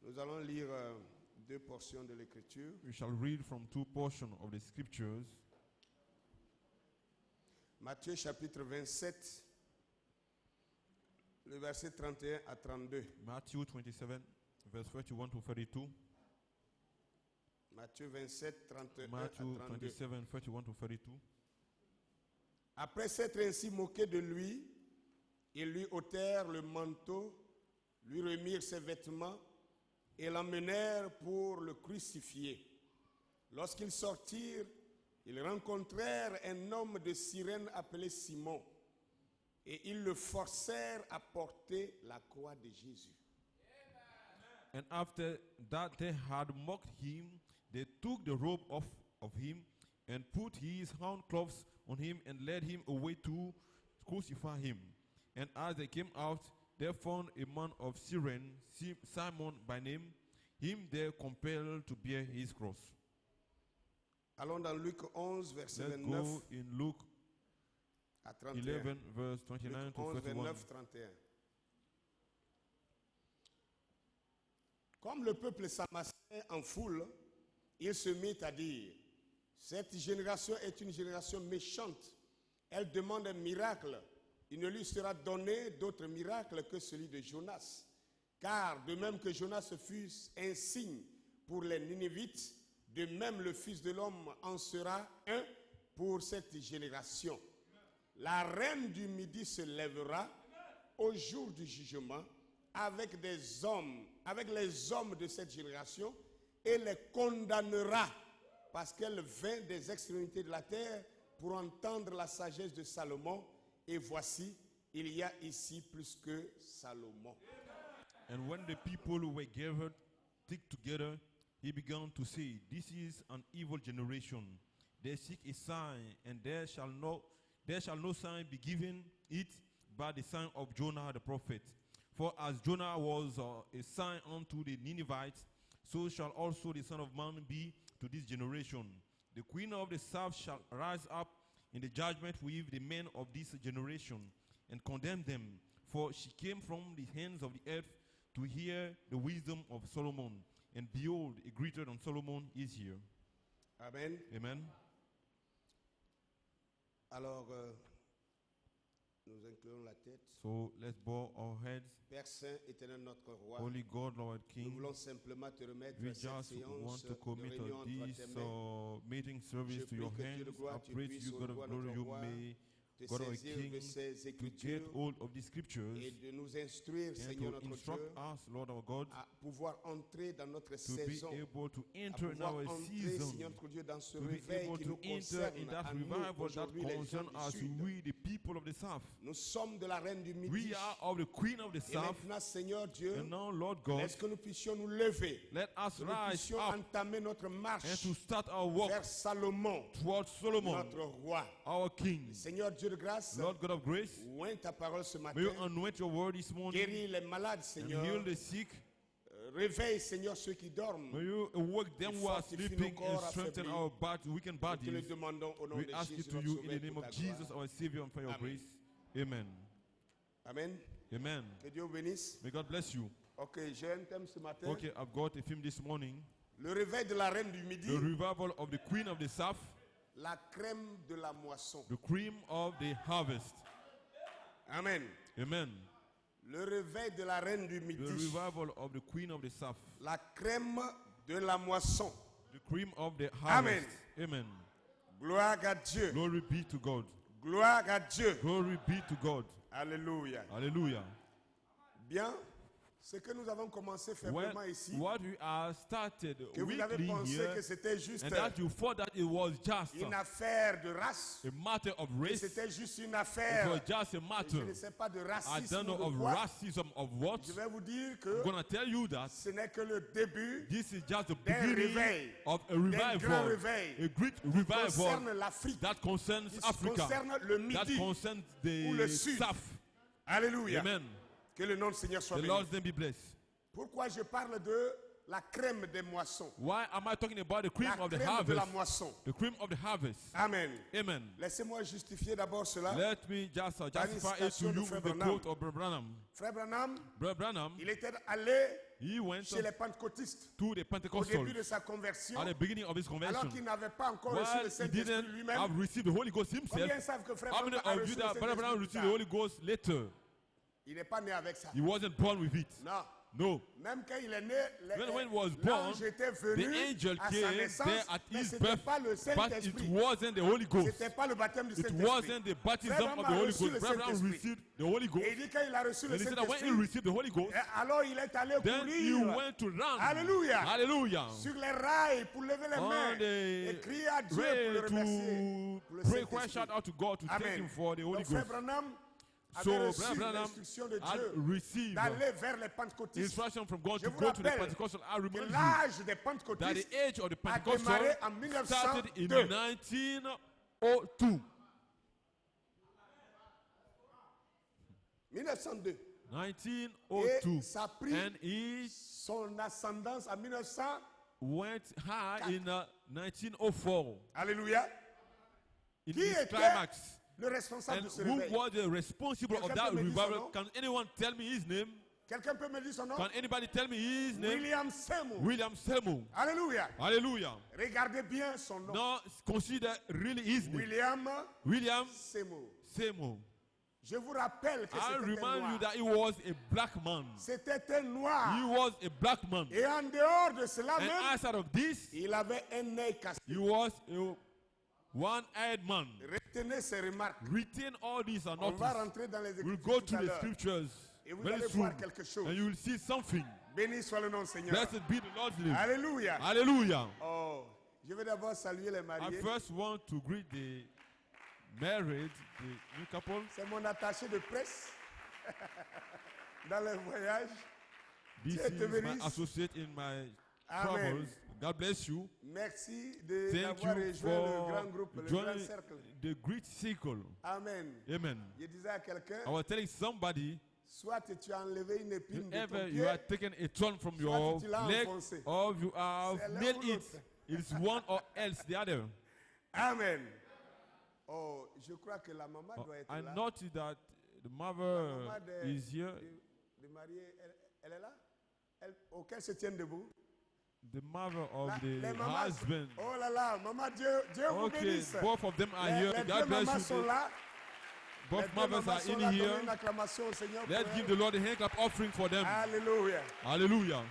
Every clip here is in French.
Nous allons lire deux portions de l'Écriture. We shall read from two portions of the scriptures. Matthieu chapitre 27, le verset 31 à 32. Matthew 27, verse 31 to 32. Matthieu 27, 31 Matthew à 32. 27, 31 to 32. Après s'être ainsi moqué de lui, ils lui ôtèrent le manteau, lui remirent ses vêtements et l'emmenèrent pour le crucifier. Lorsqu'ils sortirent, ils rencontrèrent un homme de Cyrène appelé Simon, et ils le forcèrent à porter la croix de Jésus. And after that they had mocked him, they took the robe off of him and put his handcloths on him and led him away to crucify him. And as they came out, they found a man of Cyrene, Simon by name. Him they compelled to bear his cross. Allons dans Luc 11, verset Let's 29 go in Luke à 31. 11, verse 29 Luc to 11, 31. 29, 31. Comme le peuple s'amassait en foule, il se mit à dire: cette génération est une génération méchante. Elle demande un miracle. Il ne lui sera donné d'autre miracle que celui de Jonas. Car de même que Jonas fut un signe pour les Ninivites, de même le Fils de l'homme en sera un pour cette génération. La reine du Midi se lèvera au jour du jugement avec les hommes de cette génération et les condamnera parce qu'elle vint des extrémités de la terre pour entendre la sagesse de Salomon. Et voici, il y a ici plus que Salomon. And when the people were gathered thick together, he began to say, this is an evil generation. They seek a sign, and there shall no sign be given it but the sign of Jonah the prophet. For as Jonah was a sign unto the Ninevites, so shall also the Son of Man be to this generation. The queen of the south shall rise up in the judgment with the men of this generation and condemn them. For she came from the hands of the earth to hear the wisdom of Solomon. And behold, a greater than Solomon is here. Amen. Amen. Alors, nous inclinons la tête. So let's bow our heads. Père Saint, éternel notre Roi, Holy God, Lord nous King, voulons simplement te remettre we cette just want séance to de commit réunion entre this tes mains. meeting service Je to your prie que Dieu de hands. gloire, I tu pray to puisses, you, au God roi of glory, notre you roi, may, te God our saisir King, de ces to get écritures hold of the scriptures et de nous instruire, and Seigneur to notre Dieu, instruct us, Lord our God, à pouvoir entrer dans notre to saison, be able to à enter in pouvoir our entrer, season, Seigneur notre Dieu, dans ce to be réveil able qui to nous enter concerne in that à nous, revival that aujourd'hui, les gens concerns du us, Sud. we the people of the South. Nous sommes de la Reine du Midi. We are of the Queen of the Et South, maintenant, Seigneur Dieu, and now, Lord God, laisse que nous puissions nous lever, let us que nous rise puissions up entamer notre and marche to start our walk vers Salomon, towards Solomon, notre roi. our King. Seigneur Dieu de grâce, Lord God of grace, oint ta parole ce may you matin, anoint your word this morning guéris les malades, and Seigneur, heal the sick. réveille, Seigneur, ceux qui dorment. May you awake them who are fortifie sleeping nos corps and strengthen affaiblis. our weakened Nous te le bodies. demandons au nom We de ask it Jésus, to notre you in Sauveur, the name pour of ta Jesus, gloire. our Savior, and for your Amen. grace. Amen. Amen. Amen. Que Dieu vous bénisse. May God bless you. Ok, j'ai un thème ce matin. Okay, I've got a theme this morning. Le réveil de la Reine du Midi, The revival of the Queen of the South, la crème de la moisson. the cream of the harvest. Amen. Amen. Le réveil de la Reine du The Midi, revival of the Queen of the South, la crème de la moisson. the cream of the harvest. Amen. Gloire à Dieu. Glory be to God. Gloire à Dieu. Glory be to God. Alléluia. Hallelujah. Bien, ce que nous avons commencé faiblement ici, What we are started que vous avez weekly pensé here, que c'était juste and that you thought that it was just une affaire de race, a matter of que race, c'était juste une it affaire, was just a je ne matter, sais pas, de I racisme don't know, ou of de quoi. racism, of what. Je vais vous dire I'm que going to tell you that ce n'est que le début this is just the d'un beginning réveil, of a d'un grand revival, réveil a great qui concerne revival l'Afrique, that concerns qui Africa, concerne le that Midi concerns ou le the Sud. South. Alléluia. Amen. Que le nom du Seigneur soit The béni. Lord's name be blessed. Pourquoi je parle de la crème des moissons? Why am I talking about the cream La of the crème de la harvest? moisson. The cream of the harvest. Amen. Amen. Laissez-moi justifier d'abord cela. Let me just justify it to citation de you Frère with the Branham. quote of Brother Branham. Frère Branham, Brother Branham, il était allé he went chez les pentecôtistes to the au Pentecostals début de sa conversion, at the beginning of his alors conversion. qu'il n'avait pas encore reçu While le he Saint-Esprit didn't lui-même. have received the Holy Ghost himself, Combien savent que frère how many Branham a of you reçu le that Brother Branham Saint-Esprit received plus the tard? Holy Ghost later? Il n'est pas né avec ça. He wasn't born with it. Non. No. Même quand il est né, When he was born, l'ange était the venu angel à sa came naissance, there at mais his ce n'était birth, pas le but it Saint-Esprit. wasn't the Holy Ghost. C'était pas le baptême du It Saint-Esprit. wasn't the baptism Frère of the Branham a Holy reçu le Ghost. Abraham Saint-Esprit. received the Holy Ghost. Et il dit quand il a reçu le And he said that when he Saint-Esprit, received the Holy Ghost, alors il est allé then he courir went to run. Alléluia. Hallelujah. sur les rails pour lever les On mains the et crier à Dieu pour way le remercier to pour le pray, cry, Saint-Esprit. shout out to God to thank Amen. Him for the Holy Donc frère Ghost. Branham avait So reçu Brother Branham l'instruction de had Dieu received d'aller vers les pentecôtistes. instruction from God Je to vous go to the rappelle Pentecostal. I que remind you l'âge des that the pentecôtistes age of the a Pentecostal démarré en started in 1902. 1902. 1902. 1902. Et ça a pris And he son ascendance en 1900. went high in 1904 Alléluia. in Qui his était climax. le responsable And de ce who réveil? was the responsible of Quelqu'un that peut me dire son revival? nom? Can anyone tell me his name? Quelqu'un peut me dire son nom? Can anybody tell me his name? William Seymour. William Seymour. Alléluia. Hallelujah. Regardez bien son nom. Now consider really his name. William William Seymour. Seymour. Je vous rappelle que I c'était un remind you noir. that he was a black man. C'était un noir. He was a black man. Et en dehors de cela And même, outside of this, il avait un œil cassé. he was a one-eyed man. Retenez ces remarques. Retain all these and On not va rentrer dans les We'll Écritures go tout to à the l'heure. scriptures Et vous very allez soon. voir quelque chose. And you will see something. Béni soit le nom du Seigneur. Blessed be the Lord's name. Alléluia. Hallelujah. Oh, je vais d'abord saluer les I mariés. first want to greet the married, the new couple. C'est mon attaché de presse dans le voyage. This Dieu te is my bénisse. associate in my Amen. travels. God bless you. Merci Thank d'avoir you rejoint le grand for groupe, le grand joining cercle. the great circle. Amen. Amen. Je disais à quelqu'un, I was telling somebody, soit tu as enlevé une épine de ton whenever pied, you are taken a turn from soit your tu l'as leg, enfoncé. or you have C'est l'un nailed ou it, l'autre. it's one or else the other. Amen. Oh, je crois que la maman doit être I là. noticed that the La mother maman is here. de mariée, elle est là? Auquel se tienne debout? The mother of Les the mamans- husband. Oh là là, maman, Dieu vous Okay, bénisse. both of them are Les here. deux God mamans bless sont you. là. Les Both deux mothers mamans are sont in là. Donnez here. une acclamation au Seigneur. Let's pour give elles. the Lord a hand clap offering for them. Alléluia. Hallelujah.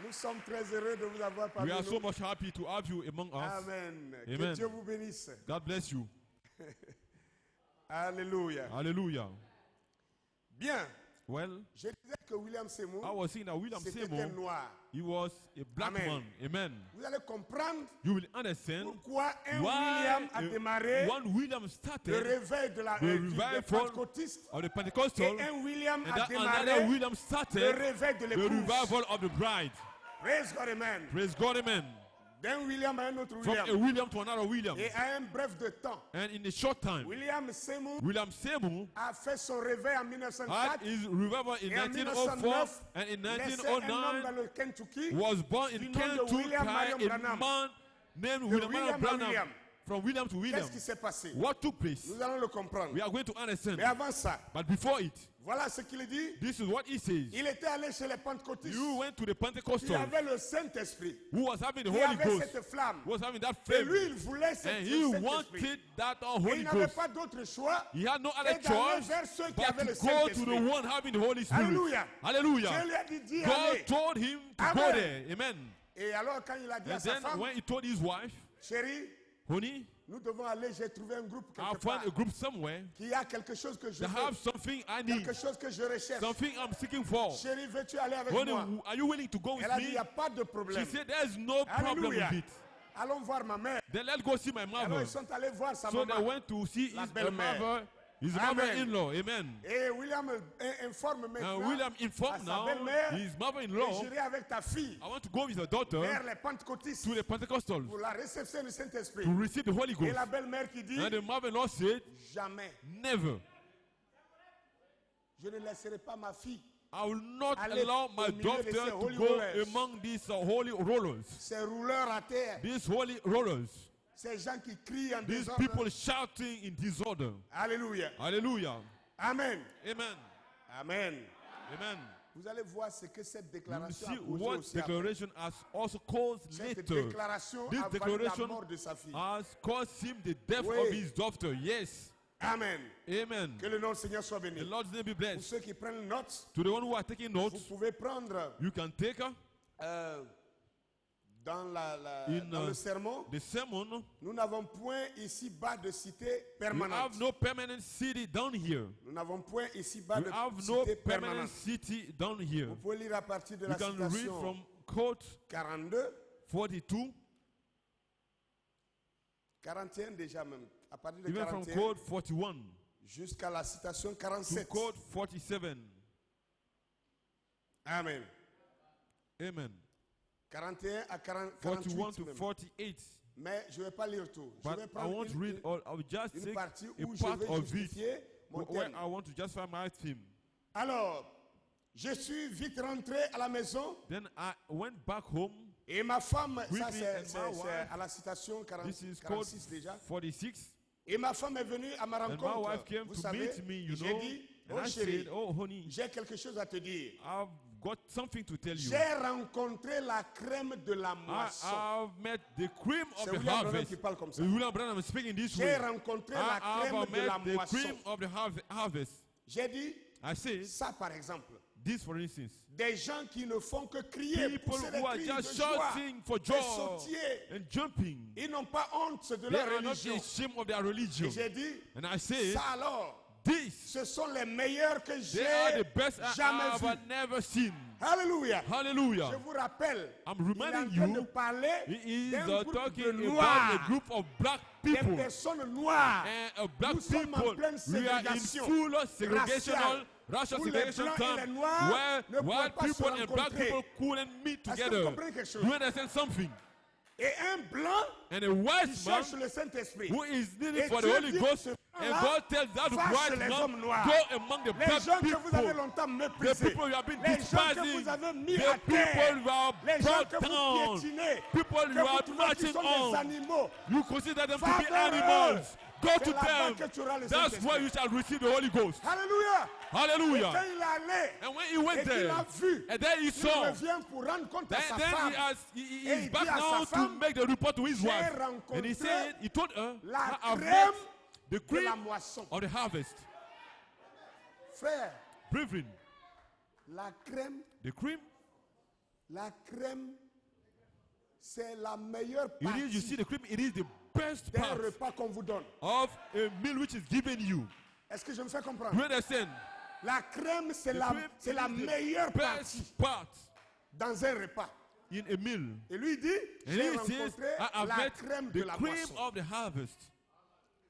Nous sommes très heureux de vous avoir parmi We are nous. so much happy to have you among us. Amen. Que Amen. Dieu vous bénisse. God bless you. Alléluia. Hallelujah. Bien. Well, Je disais que William I Seymour, was saying that William c'était un Seymour, noir. he was a black Amen. man. Amen. Vous allez comprendre You will understand pourquoi un why William a démarré one William le started réveil de la the des revival pentecôtistes of the Pentecostal, et un William and a that démarré another William le started réveil de the l'épouse. revival of the bride. Praise God, amen. Praise God, amen. D'un William à un autre From a William. William to another William. Et à un bref de temps, And in a short time, William Seymour William Seymour a fait son réveil en had 1904 his revival in et en 1904, 1909 and in laissait un homme dans 1909 le Kentucky was born in du nom de Kentucky William Marion a Branham. man named De William William Marion à Branham. William. From William to William. Qu'est-ce qui s'est passé? What took place? Nous allons le comprendre. We are going to understand. Mais avant ça, But before it, voilà ce qu'il dit. this is what he says. Il était allé chez les pentecôtistes. You went to the Il Pentecostal avait le Saint-Esprit. who was having the Il Holy avait Ghost, cette flamme. who was having that Et flame, lui, il voulait and cette he Saint-Esprit. wanted that Et Holy il n'avait Ghost. pas d'autre choix He had no que other d'aller choice vers ceux qui but avaient le to go to the Saint-Esprit. one having the Holy Spirit. Alléluia. Hallelujah. Dieu lui a dit d'y God aller. told him to go Amen. there. Amen. Et alors, quand il a dit à And sa then femme, when he told his wife, chérie, honey, nous devons aller, j'ai trouvé un groupe I'll quelque part find a group somewhere qui a quelque chose que je that veux, have something I need, quelque chose que je recherche. something I'm seeking for. Chérie, veux-tu aller avec Honey, moi? are you willing to go with Elle a dit, il me? n'y a pas de She problème. said, there's no problem Alléluia. with it. Allons voir ma mère. Then let's go see my Alors, mother. ils sont allés voir sa So they maman. went to see La his belle-mère. mother, his Amen. mother-in-law. Amen. Et William informe And maintenant William à informed sa now belle-mère, his et mother-in-law, j'irai avec ta fille I want to go with your daughter vers les pentecôtistes to the Pentecostals pour la réception du Saint-Esprit. to receive the Holy Et Ghost. la belle-mère qui dit, And the mother-in-law said, jamais, never. je ne laisserai pas ma fille, I will not Aller allow my au milieu de daughter ces to holy go rollers. among these holy rollers. ces rouleurs à terre, These holy rollers. ces gens qui crient en These désordre. people shouting in disorder. Alléluia. Hallelujah. Amen. Amen. Amen. Amen. Vous allez voir ce que cette You will déclaration see a causé what aussi après. declaration has also caused Cette later. déclaration This a valu la declaration mort de sa fille. has caused him the death Oui. of his daughter. Yes. Amen. Amen. Que le nom du Seigneur soit béni. The Lord's name be Pour blessed. ceux qui prennent note, To the one who are taking vous notes, pouvez prendre you can take dans, In, dans le sermon, the sermon. nous n'avons point ici-bas de cité We permanente. have no permanent city down here. Nous n'avons point ici-bas We de have no cité permanent permanente. city down here. Vous pouvez lire à partir de You la can read citation from quote 42, 42, 41 déjà même, à partir de even from 41 quote 41 jusqu'à la citation to 47. quote 47. Amen. Amen. 41 à 41 48 to même. 48. Mais je ne vais pas lire tout. Je But vais I prendre won't read all. I will just une take partie a où je part vais of it justifier mon where thème. I want to justify my theme. Alors, je suis vite rentré à la maison Then I went back home. et ma femme, ça Quickly, c'est and my wife, à la citation 40 This is code 46 déjà. 46. Et ma femme est venue à ma And my wife rencontre. came Vous to savez, meet me, you j'ai know. dit, And oh I chérie, said, oh honey, j'ai quelque chose à te dire. I've got something to tell you. J'ai rencontré la crème de la moisson. I've met the cream of C'est the William Branham harvest. qui parle comme ça. William Branham is speaking this J'ai way. rencontré la crème I've de la met the moisson. cream of the harvest. J'ai dit, I said, ça par exemple, this for instance. des gens qui ne font que crier, People pousser des who are cris just de joie, shouting for et joy sautiller. and jumping. Ils n'ont pas honte de They leur are not religion. ashamed of their religion. Et j'ai dit, And I said, ça alors, this, ce sont les meilleurs que they are j'ai the best I jamais have vus. never seen. Alléluia. Hallelujah. Je vous rappelle, I'm il est en reminding train de you, parler he is d'un groupe de talking about a noirs, group of black des people. personnes noires. And black Nous sommes en people, pleine we are in ségrégation full segregational, racial où les segregation blancs et time, les noirs where ne pouvaient white pas se people and black rencontrer. people couldn't meet Est-ce que vous together. comprenez quelque chose? You understand something? Et un blanc And a qui white man cherche le Saint-Esprit. who is needed Et for the Dieu Holy dit, Ghost, ce and blanc-là God tells that va chez white les man, hommes noirs. go among the Les black gens que vous avez people. longtemps The méprisés, people you have been les gens que despising, vous avez mis the à terre, people you are les gens brought que vous down, piétinez, people que you vous are trouvez qui marching sont des on. animaux. You consider them to Va be vers eux. animals. Go C'est to là-bas them. que tu auras le That's Saint-Esprit. where you shall receive the Holy Ghost. Alléluia. Et quand Hallelujah. il est allé, And when he went et qu'il there, a vu, and then he il saw, revient pour rendre compte à sa then femme. he Et is il back dit à now sa to femme, make the report to his j'ai wife. rencontré And he said, he told her, la I have met crème the de cream la moisson. of the harvest. Frère, Brethren, la crème, c'est la meilleure it is, you see partie the cream, it is the best d'un part repas qu'on vous donne. of a meal which is given you. Est-ce que je me fais You comprendre? understand? La crème, c'est The la, cream c'est la is the meilleure partie best part dans un repas. in a meal. Et lui dit, And j'ai he says, rencontré I have la met crème de the la cream moisson. of the harvest.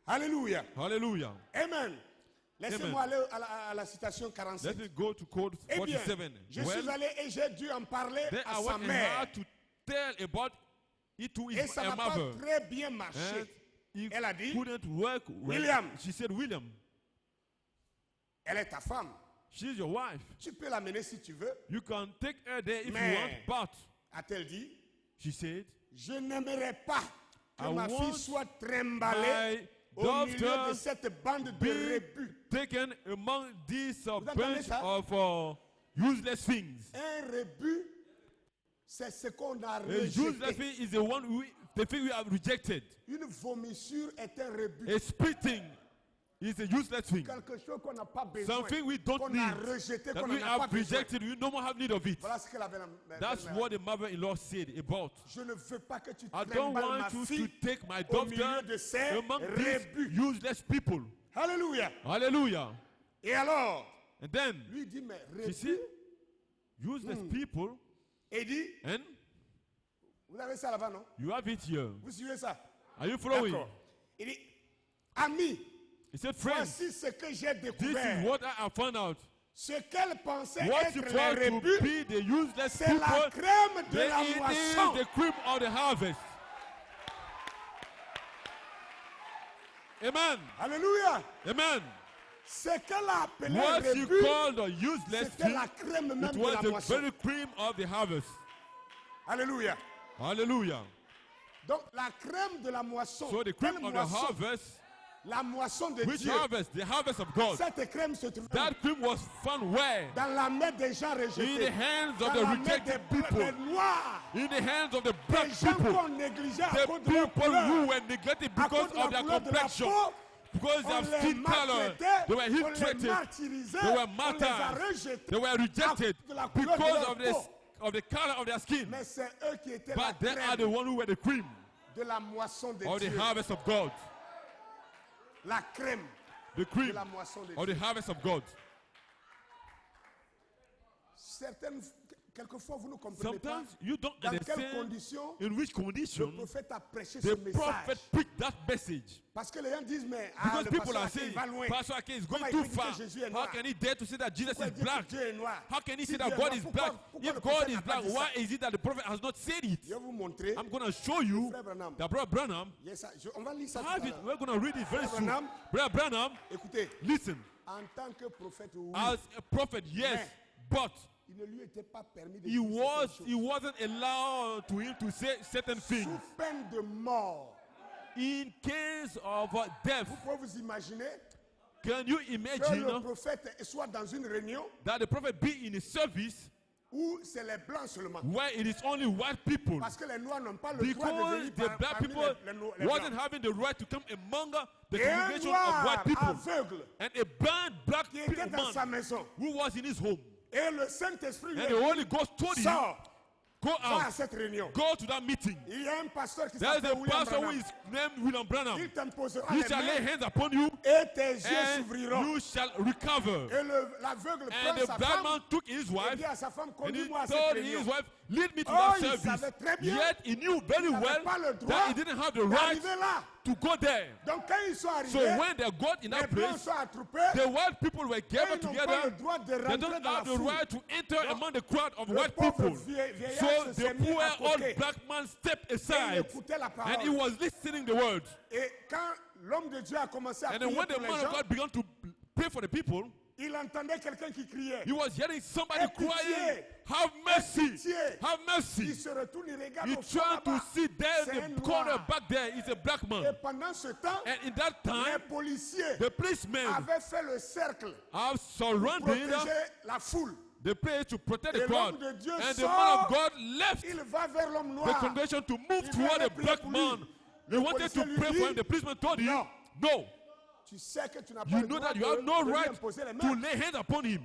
Alléluia. Hallelujah. Amen. Laissez-moi Amen. aller à la citation 47. Let me go to code Eh bien, 47. je Well, suis allé et j'ai dû en parler then à I sa went and mère. had to tell about it to Et his ça n'a pas mother. très bien And marché. he Elle a dit, couldn't work well. William. She said, William, Elle est ta femme. she's your wife. Tu peux l'amener si tu veux. You can take her there if Mais- you want, but A-t-elle dit, she said, je n'aimerais pas que I ma fille want soit trimballée my au milieu de daughter cette bande be de rébus. taken among these entendez bunch ça? of useless things. Un rébus, c'est ce qu'on a A useless rejeté. thing is the thing we have rejected. Une vomissure est un rébus. A spitting is a useless thing. Quelque chose qu'on n'a pas besoin, Something we don't qu'on need, a rejeté, that qu'on we n'en a pas have besoin. rejected, we no more have need of it. Voilà ce que la belle- That's belle-mère what the mother-in-law said about. Je ne veux pas que tu I don't trimballes ma want you to fille take my au milieu daughter de ces among these rébus. useless people. Alléluia. Hallelujah. Et alors, And then lui dit, mais she rébus, said, useless people, et dit, and vous avez ça là-bas, non? you have it here. Vous suivez ça? Are you following? D'accord. Il dit, ami, He said, friends, voici ce que j'ai this découvert. is what I have found out. Ce qu'elle pensait What you être thought les to rébus, be the useless c'est la people, crème de then la it is moisson. the cream of the harvest. Amen. Alléluia. Amen. Ce qu'elle a appelé What you rébus, call the useless c'était thing, la crème même it de was la the moisson. very cream of the harvest. Alléluia. Hallelujah. Donc la crème de la moisson. So the cream Quelle of the moisson? harvest, La moisson de Which Dieu. harvest? The harvest of God. Cette crème se trouvait That cream was found where? dans la main des gens In the rejetés. hands Dans of la the main des rejected people. noirs. In the hands of the Des black gens people. qu'on négligeait à The cause de leur people who couleur. were neglected À because cause de la of their couleur de la complexion. peau. Because On their les skin color. maltraitait, They were on les ill-treated. martyrisait, They were on les a martyred. rejetés They were rejected à cause de la couleur de because leur of peau. the color of their skin. Mais c'est eux qui étaient la But they are crème the one who were the cream de la moisson de of the Dieu. harvest of God. La crème The de cream la moisson de of the Dieu. harvest of God. Quelquefois, vous ne comprenez pas Sometimes you don't dans quelles understand conditions in which le condition prophète a prêché the ce prophet message. preached that message. Parce que les gens disent, mais Because le people pasteur are Ake, saying, il va loin. Pastor Ake is going Comment il too peut dire far. que Jésus est How noir? can he dare to say that Jesus Pourquoi is dire black? que Dieu est noir? How can he Si say Dieu that est God noir, is pourquoi- black? pourquoi If le God prophète is n'a pas black, dit why ça? is it that the prophet has not said it? Je vais vous montrer. I'm going to show you Frère Branham. that Brother Branham, Yes, on va lire ça tout have à it. l'heure. We're going to read it very Brother soon. Branham. Brother Branham, Écoutez, listen, en tant que prophète, oui, as a prophet, yes, but il ne lui était pas permis de he dire certaines choses. wasn't allowed to him to say certain things. Sous peine de mort. In case of death, Vous pouvez vous imaginer can you que le imagine prophète soit dans une réunion that the prophet be in a service où c'est les blancs seulement. where it is only white people? Parce que les noirs n'ont pas le droit de Because venir the black parmi people les wasn't blancs. having the right to come among the Et un congregation of white noir people. aveugle And a blind black qui était dans sa man maison. who was in his home. Et le Saint-Esprit lui And a the dit, Holy Ghost told him, sors, go va à out, cette réunion. go to that meeting. Il y a un pasteur qui There's s'appelle a William pastor who Branham. is named William Branham. Il t'imposera He les shall lay mains hands upon you et tes yeux and s'ouvriront. you shall recover. Et l'aveugle And prend the sa blind femme man took his et wife dit à sa femme, and he conduis-moi à cette told réunion. his wife, lead me to Oh, that il service. savait très bien Yet he knew very qu'il n'avait well pas le droit that he didn't have the right d'arriver là. to go there. Donc quand ils sont So arrivés, when they got in les that blancs place, sont attroupés. the white people were Et gathered ils n'ont pas le together. droit de They rentrer don't dans la have the foule. right to enter among the crowd of Le white pauvre people. vieillard So se the s'est mis poor à old côté. black man stepped Et il aside écoutait la and he parole. was listening the word. Et quand l'homme de Dieu a commencé à And then prier when the pour les man of gens, God began to pray for the people, il entendait quelqu'un qui criait. he was hearing somebody Aie pitié. crying, have mercy, pitié. have Il mercy. se retourne, il regarde He au fond tried to là-bas. see there C'est un in the corner noir. back there is a black Et man. pendant ce temps, And in that les time, policiers the policemen avaient fait le cercle have pour surrounded protéger la foule. the place to protect Et the crowd. l'homme de Dieu And the sort. man of God left Il va vers l'homme the noir. congregation to move Il toward veut the prier black pour lui. man. He Le wanted to policier lui pray dit, for him. The policeman told him, non. no. Tu sais que tu n'as pas You le know droit that you have no de lui right imposer les to mains. lay hands upon him.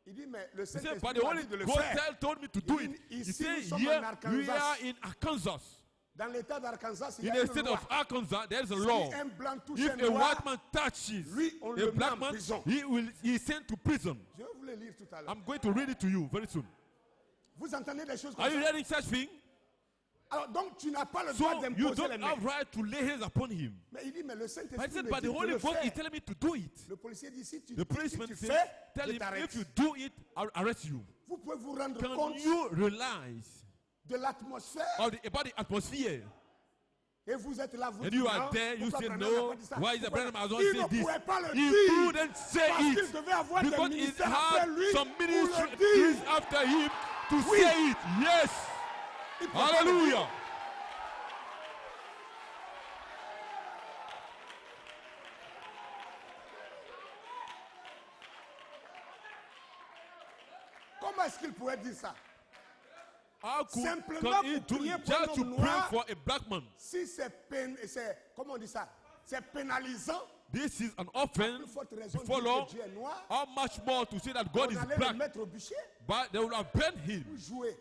Il dit, mais le He said, Saint-Esprit but the m'a Holy dit de le Ghost faire. told me to do it. Il dit, He ici, nous said, sommes here en we Arkansas. are in Arkansas. Dans l'état d'Arkansas, il y In a the une state loi. of Arkansas, there is a Si law. un blanc touche If un a noir, white man touches lui, on a le met black en man, prison. he is sent to prison. Je vais vous le lire tout à l'heure. I'm going to read it to you very soon. Vous entendez des choses Are comme you ça? reading such thing? Alors, donc, tu n'as pas le So droit you d'imposer les don't mains. have right to lay hands upon him. Mais il dit, mais le But he Saint-Esprit said, me but dit the de Holy le Ghost is faire. telling me to do it. Le policier dit, si tu, The si policeman tu said, fais, tell je him, t'arrête. if you do it, I'll arrest you. Vous pouvez vous rendre Can compte you realize de l'atmosphère about the atmosphere? et vous êtes là, vous And dites, you are non, there, you pourquoi say Branham n'a no. pas dit ça? Why is the Pourquoi- Branham has not Il said ne this? pouvait pas le He dire couldn't say parce qu'il it devait avoir des because it ministères après had lui some pour le ministries dire. after him to Oui. say it. Yes. Il pouvait pas le Hallelujah. dire. Comment est-ce qu'il pouvait dire ça? How could Simplement can he pour do prier it pour just to un homme pray noir. for a black man? Si comment on dit ça? C'est pénalisant. This is an Plus offense forte raison de before dire law. que Dieu est noir. How much more to say that God On is allait black? le mettre au bûcher But they will have burned him. pour jouer.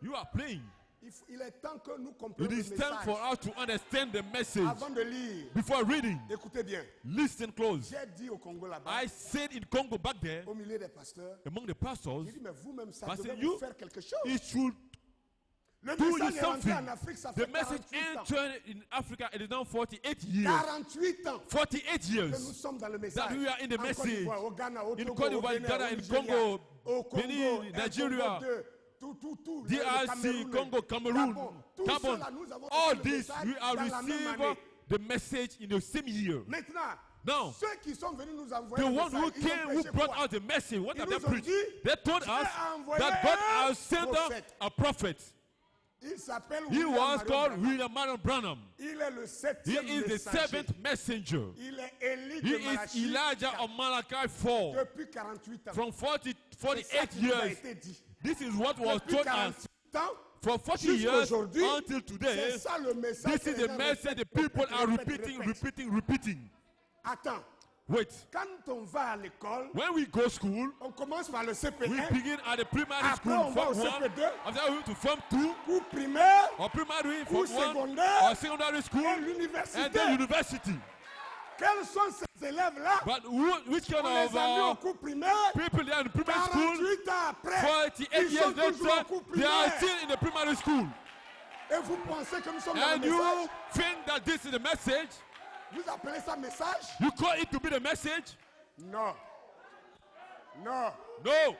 You are playing. Il est temps que nous It comprenions le is time for message. us to understand the message. Avant de lire, Before reading, écoutez bien. listen close. J'ai dit au Congo là-bas, I said in Congo back there, au milieu des pasteurs, among the pastors, j'ai dit, mais vous-même, ça I devait said, vous you, faire quelque chose. it should Le do you message est rentré something. en Afrique, ça The fait message 48 ans. entered in Africa, it is now 48 years. 48 ans 48 que nous years sommes dans le message. that we are in the En Côte message. d'Ivoire, au Ghana, au In Togo, Côte au d'Ivoire, Bénin, Ghana, au in Nigeria, Congo, au Congo, Benin, Nigeria, tout, DRC, Congo, Cameroon, Tout Gabon. cela, nous avons All reçu le this, message we are dans la même receiving année. the message in the same year. Maintenant, Now, ceux qui sont venus nous the envoyer le one who message, ils ont came, who prêché brought quoi? out the message, what Ils have they nous ont preached? dit, They told Dieu us a envoyé that God un has sent prophète. a prophet. Il s'appelle He William was Marion called Branham. William Marion Branham. Il est le He septième is the messager. seventh messenger. Il est Élie He de is Malachie Elijah of Malachi 4. depuis 48 ans. From C'est 48 ça qui nous a years. été dit. This is what was Depuis told us. 48 ans, From 40 jusqu'à years aujourd'hui, until today, c'est ça le message. this que is les the gens message the répètent, people are répètent. repeating. Attends, Wait. quand on va à l'école, When we go school, on commence par le we CP1, begin at the primary Après, school, on va au Form 1. CP2. After we move to Form 2, ou primaire, or primary, ou Form 1, secondaire, or secondary school, et and l'université. then university. Quels sont ces élèves-là? But which kind On les of a mis au cours primaire. people there in the primary school, 48 ans après, 48 ils years sont toujours au later, cours they are primaire. still in the primary school. Et vous pensez que nous sommes dans le And message? you think that this is the message? Vous appelez ça message? You call it to be the message? Non. Non. No.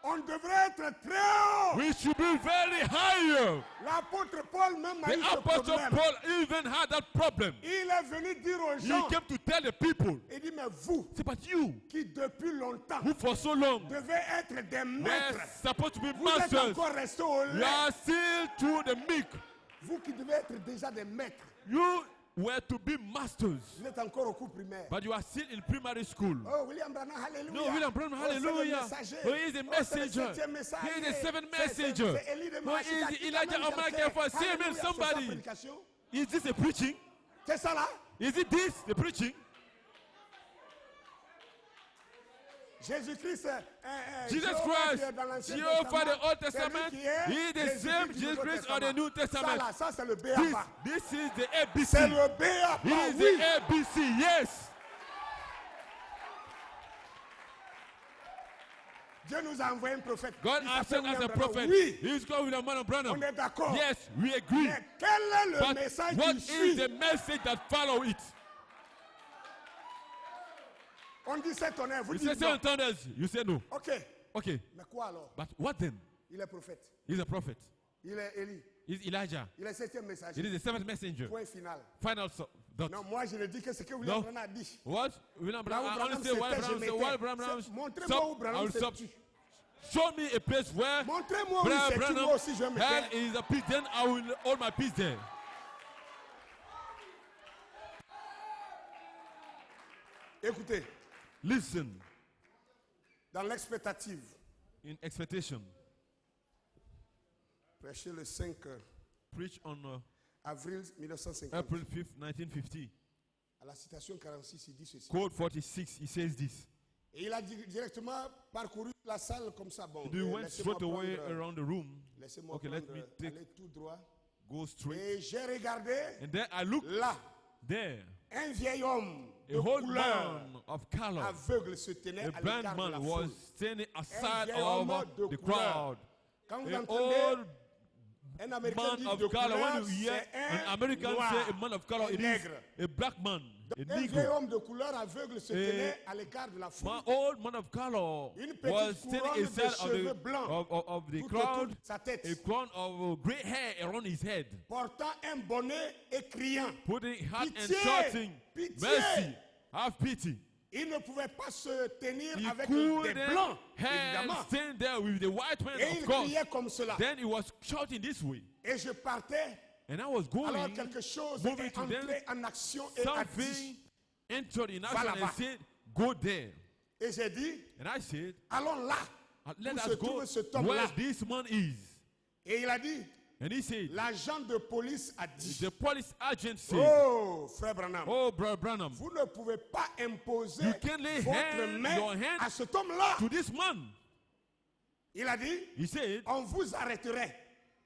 On devrait être très haut. We should be very higher. L'apôtre Paul même a The eu ce apostle problème. Paul even had that problem. Il est venu dire aux He gens, came to tell the people, il dit, mais vous, say, but you, qui depuis longtemps who for so long devez être des were maîtres, supposed to be vous êtes masters, encore restés au you lait. are still to the meek. Vous qui devez être déjà des maîtres, You were to be masters, vous êtes encore au cours primaire. but you are still in primary school. Oh, William Branham, hallelujah. No, William Branham, Oh, c'est le hallelujah. messager. Oh, he is the Oh, c'est le messenger. septième messager. He is the seventh C'est- messenger. c'est Élie de Oh, Malachie he is qui the a Elijah même of Malachi chanté. 4. Say amen, Alléluia, c'est sa somebody. prédication. Is this a preaching? C'est ça là? Is it this, the preaching? Jésus-Christ, Jesus Jéhovah Christ, qui est dans l'Ancien Jehovah the Old c'est lui Testament, qui est he is the Jésus-Christ same du Jesus Nouveau Christ of the New Ça Testament. là, ça c'est le This, B.A.B.A. this is the C'est ABC. le B.A.B.A. It is oui. the ABC, yes. Dieu nous a envoyé un prophète. God Il has s'appelle sent us a William Branham. prophet. Oui, He is called William Marion Branham. on est d'accord. Yes, we agree. Mais quel est le But message what qui is suit? the message that follow it? On dit c'est tonnerre, vous You dites say non. 7 thunders. You say no. Ok, Okay. mais quoi alors? But what then? Il est prophète. He's a prophet. Il est Élie. He's Elijah. Il est septième It messager. is the seventh messenger. Point final. Final dot. Non, moi je ne dis que ce que William No. Branham a dit. What? William Là où Branham. I Branham only say William s'était, je Branham. Say m'étais. William Branham. Montrez-moi où Stop. I Branham will s'est stop. tué. Show me a place where Montrez-moi où il Brian s'est tué, Branham moi aussi je vais me hell taire. is a peace. Then I will hold my peace there. Écoutez, Listen. dans l'expectative, In expectation. prêché le 5 Preach on avril 1950. April 5th, 1950. À la citation 46, il dit ceci. Quote 46. He says this. Et il a directement parcouru la salle comme ça. Bon, He went laissez-moi straight away prendre, around the room. laissez-moi Okay, let prendre, me take- aller tout droit. Go straight. Et j'ai regardé And then I looked là, there. un vieil homme A de whole couleur man of color. aveugle se tenait A à blind l'écart de la man foule. was standing aside vieil homme of de the couleur. crowd. Quand vous An entendez old un Américain man dire of de color, couleur, when you hear c'est an un American noir, say a man of color, un it is nègre. a black man, a Un vieil negro. homme de couleur aveugle se tenait à l'écart de la foule. My old man of color Une petite was standing couronne de aside of cheveux the, blancs of the tout crowd, autour de sa tête, a crown of gray hair around his head, portant un bonnet et criant. putting hat and Pitié! shouting, Pitié! mercy, have pity. Il ne pouvait pas se tenir He avec des couldn't blancs, hand évidemment. stand there with the white man, Et of il course. criait comme cela. Then he was shouting this way. Et je partais, And I was going, alors quelque chose moving est to entré them. en action et a dit. Something entered in Va action là-bas. and said, go there. Et j'ai dit, And I said, allons là, let où us se go trouve cet where homme-là. this man is. Et il a dit, And he said, l'agent de police a dit, the police agent said, oh, frère Branham, oh, Brother Branham, vous ne pouvez pas imposer you can't lay votre main your hand à cet homme-là. to this man. Il a dit, He said, on vous arrêterait.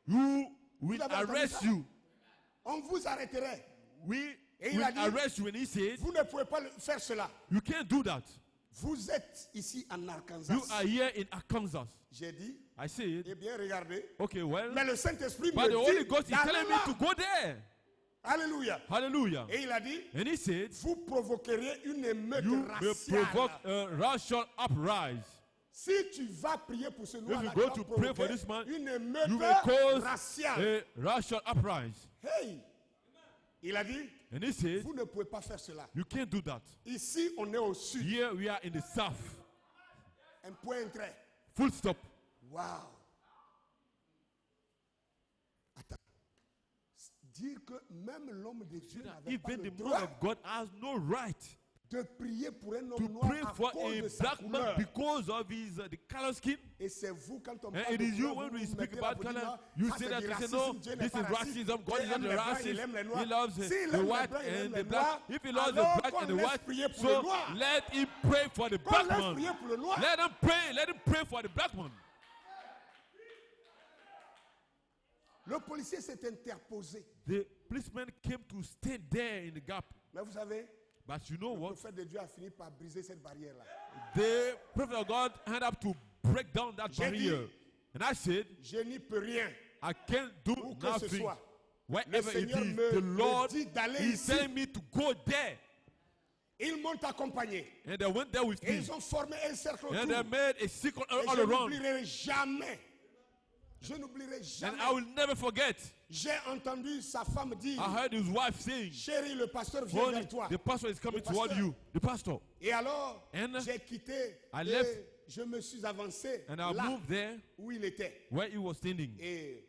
you will Vous avez entendu arrest ça? you. On vous arrêterait. We Et il will a dit, arrest you. And he said, vous ne pouvez pas faire cela. you can't do that. Vous êtes ici en Arkansas. You are here in Arkansas. J'ai dit, I said, eh bien, regardez. okay, well, Mais le Saint-Esprit but the me Holy dit, Ghost is d'aller telling me là. to go there. Alléluia. Hallelujah. Et il a dit, And he said, vous provoqueriez une émeute you will raciale. provoke a racial uprising. Si tu vas prier pour ce noir, you go to pray for this man, une You émeute will cause raciale. a racial uprising. Hey, il a dit, And he said, vous ne pouvez pas faire cela. you can't do that. Ici, on est au sud. Here we are in the south. Un point trait. Full stop. Wow. dire que même l'homme de Dieu n'avait pas Even le the man droit of God has no right de prier pour un to homme noir pray à for cause a de sa black man couleur. because of his the color skin. Et c'est vous, quand on And parle it de is you couleur, when vous we vous speak mettez là about pour dire, color, non, you ça, say c'est that du you say racisme, no, Dieu n'est this pas is raciste. racism. God Dieu is not aime a les blancs, il racist. aime les He noirs. loves S'il the aime les white blancs, il aime and les the black. noirs, If he loves the alors black qu'on and the laisse white, prier pour le so noir. let him pray for the Qu'on black laisse man. prier pour le noir. Let him pray for the black man. Le policier s'est interposé. The policeman came to stand there in the gap. Mais vous savez, But you know le what? prophète de Dieu a fini par briser cette barrière-là. The prophet of God had up to break down that J'ai dit, barrier. And I said, je n'y peux rien. I can't do Où que ce nothing. soit. Wherever it Seigneur is, me- the me Lord dit d'aller is ici. telling me to go there. Ils m'ont accompagné. And they went there with Et me. ils ont formé un cercle And autour. they made a circle Et all je around. n'oublierai jamais. Je n'oublierai And jamais. I will never forget. J'ai entendu sa femme dire, I heard his wife saying, chérie, le pasteur vient "Honey, vers toi. the pastor is coming Le toward pasteur. you. The pastor." Et alors, And j'ai quitté I et left. je me suis avancé And I là moved there où il était. where he was standing. Et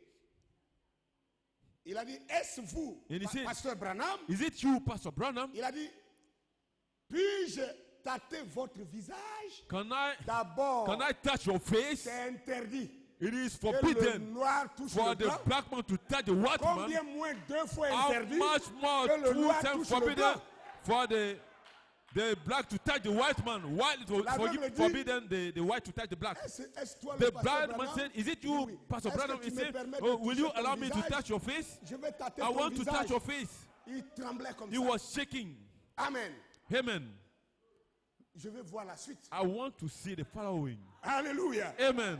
il a dit, est-ce vous, And he said, pasteur Branham? "Is it you, Pastor Branham? Il a dit, puis-je tâter votre visage? Can I D'abord, touch your face? c'est interdit It is que le forbidden noir touche for le the blanc. black man to touch the white Combien man. moins 2 fois How interdit much more que le 2 noir times touche le forbidden blanc? for the black to touch the white man, while it was La Bible dit- forbidden the white to touch the black. Est-ce toi The le pasteur blind man Branham? said, "Is it Il dit you, oui. Pastor Est-ce que Branham?" tu He me said, permets de "Oh, will you toucher ton allow me to visage? touch your face? Je vais tâter I ton want to visage. touch your face." Il tremblait comme He ça. was shaking. Amen. Amen. Je veux voir la suite. I want to see the following. Alléluia. Amen.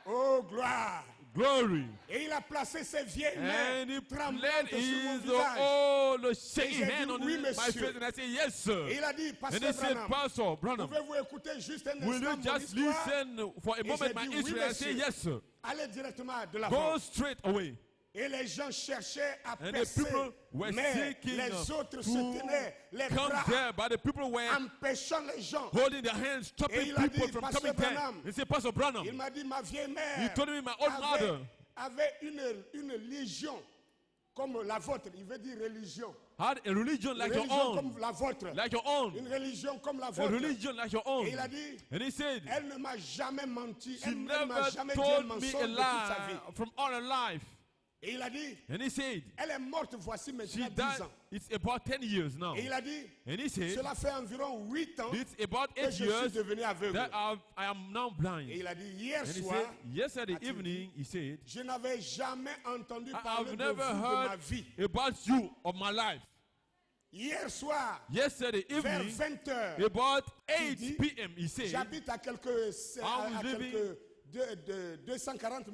Oh, gloire. Glory. Et il a placé ses vieilles mains And he tremblantes laid sur mon his visage. shaking j'ai dit, hand on "Oui, my monsieur." face, and I said, "Yes, sir." Et il a dit, And pasteur he said, Branham, "Pastor Branham, pouvez-vous écouter juste un will instant you mon just histoire? listen for a moment j'ai my dit, "Oui, history?" I said, monsieur." "Yes, sir." Allez directement de la Go straight away. Et les gens cherchaient à And the percer, people were mais seeking les autres se to tenaient les come bras, there, but the people were empêchant les gens. holding their hands, Et stopping il a people dit, from Pastor coming there. Branham, He said, "Pastor Branham, Il m'a dit, ma vieille he mère told me my old mother avait une légion comme la vôtre. Il veut dire religion. had a religion like your Religion own, comme la vôtre. like your own, Une religion comme la a vôtre. religion like your own." Et il a dit, And he said, elle ne m'a jamais menti. "She Elle ne m'a never jamais dit un told me mensonge a de toute sa vie. lie from all her life." Et il a dit, And he said, elle est morte voici "She maintenant 10 died. ans. It's about 10 years now." Et il a dit, And he said, cela fait environ 8 ans "It's about que 8 je suis years devenu aveugle. that I am now Et blind." il a dit, hier And he soir, said, yesterday a-t-il evening, he said, je n'avais jamais entendu parler "I've de never vous, de ma heard vie. about you, of my life." Hier soir, Yesterday vers evening, 20 heures, about dit, 8 p.m., he said, j'habite à quelques, was à living- quelques 240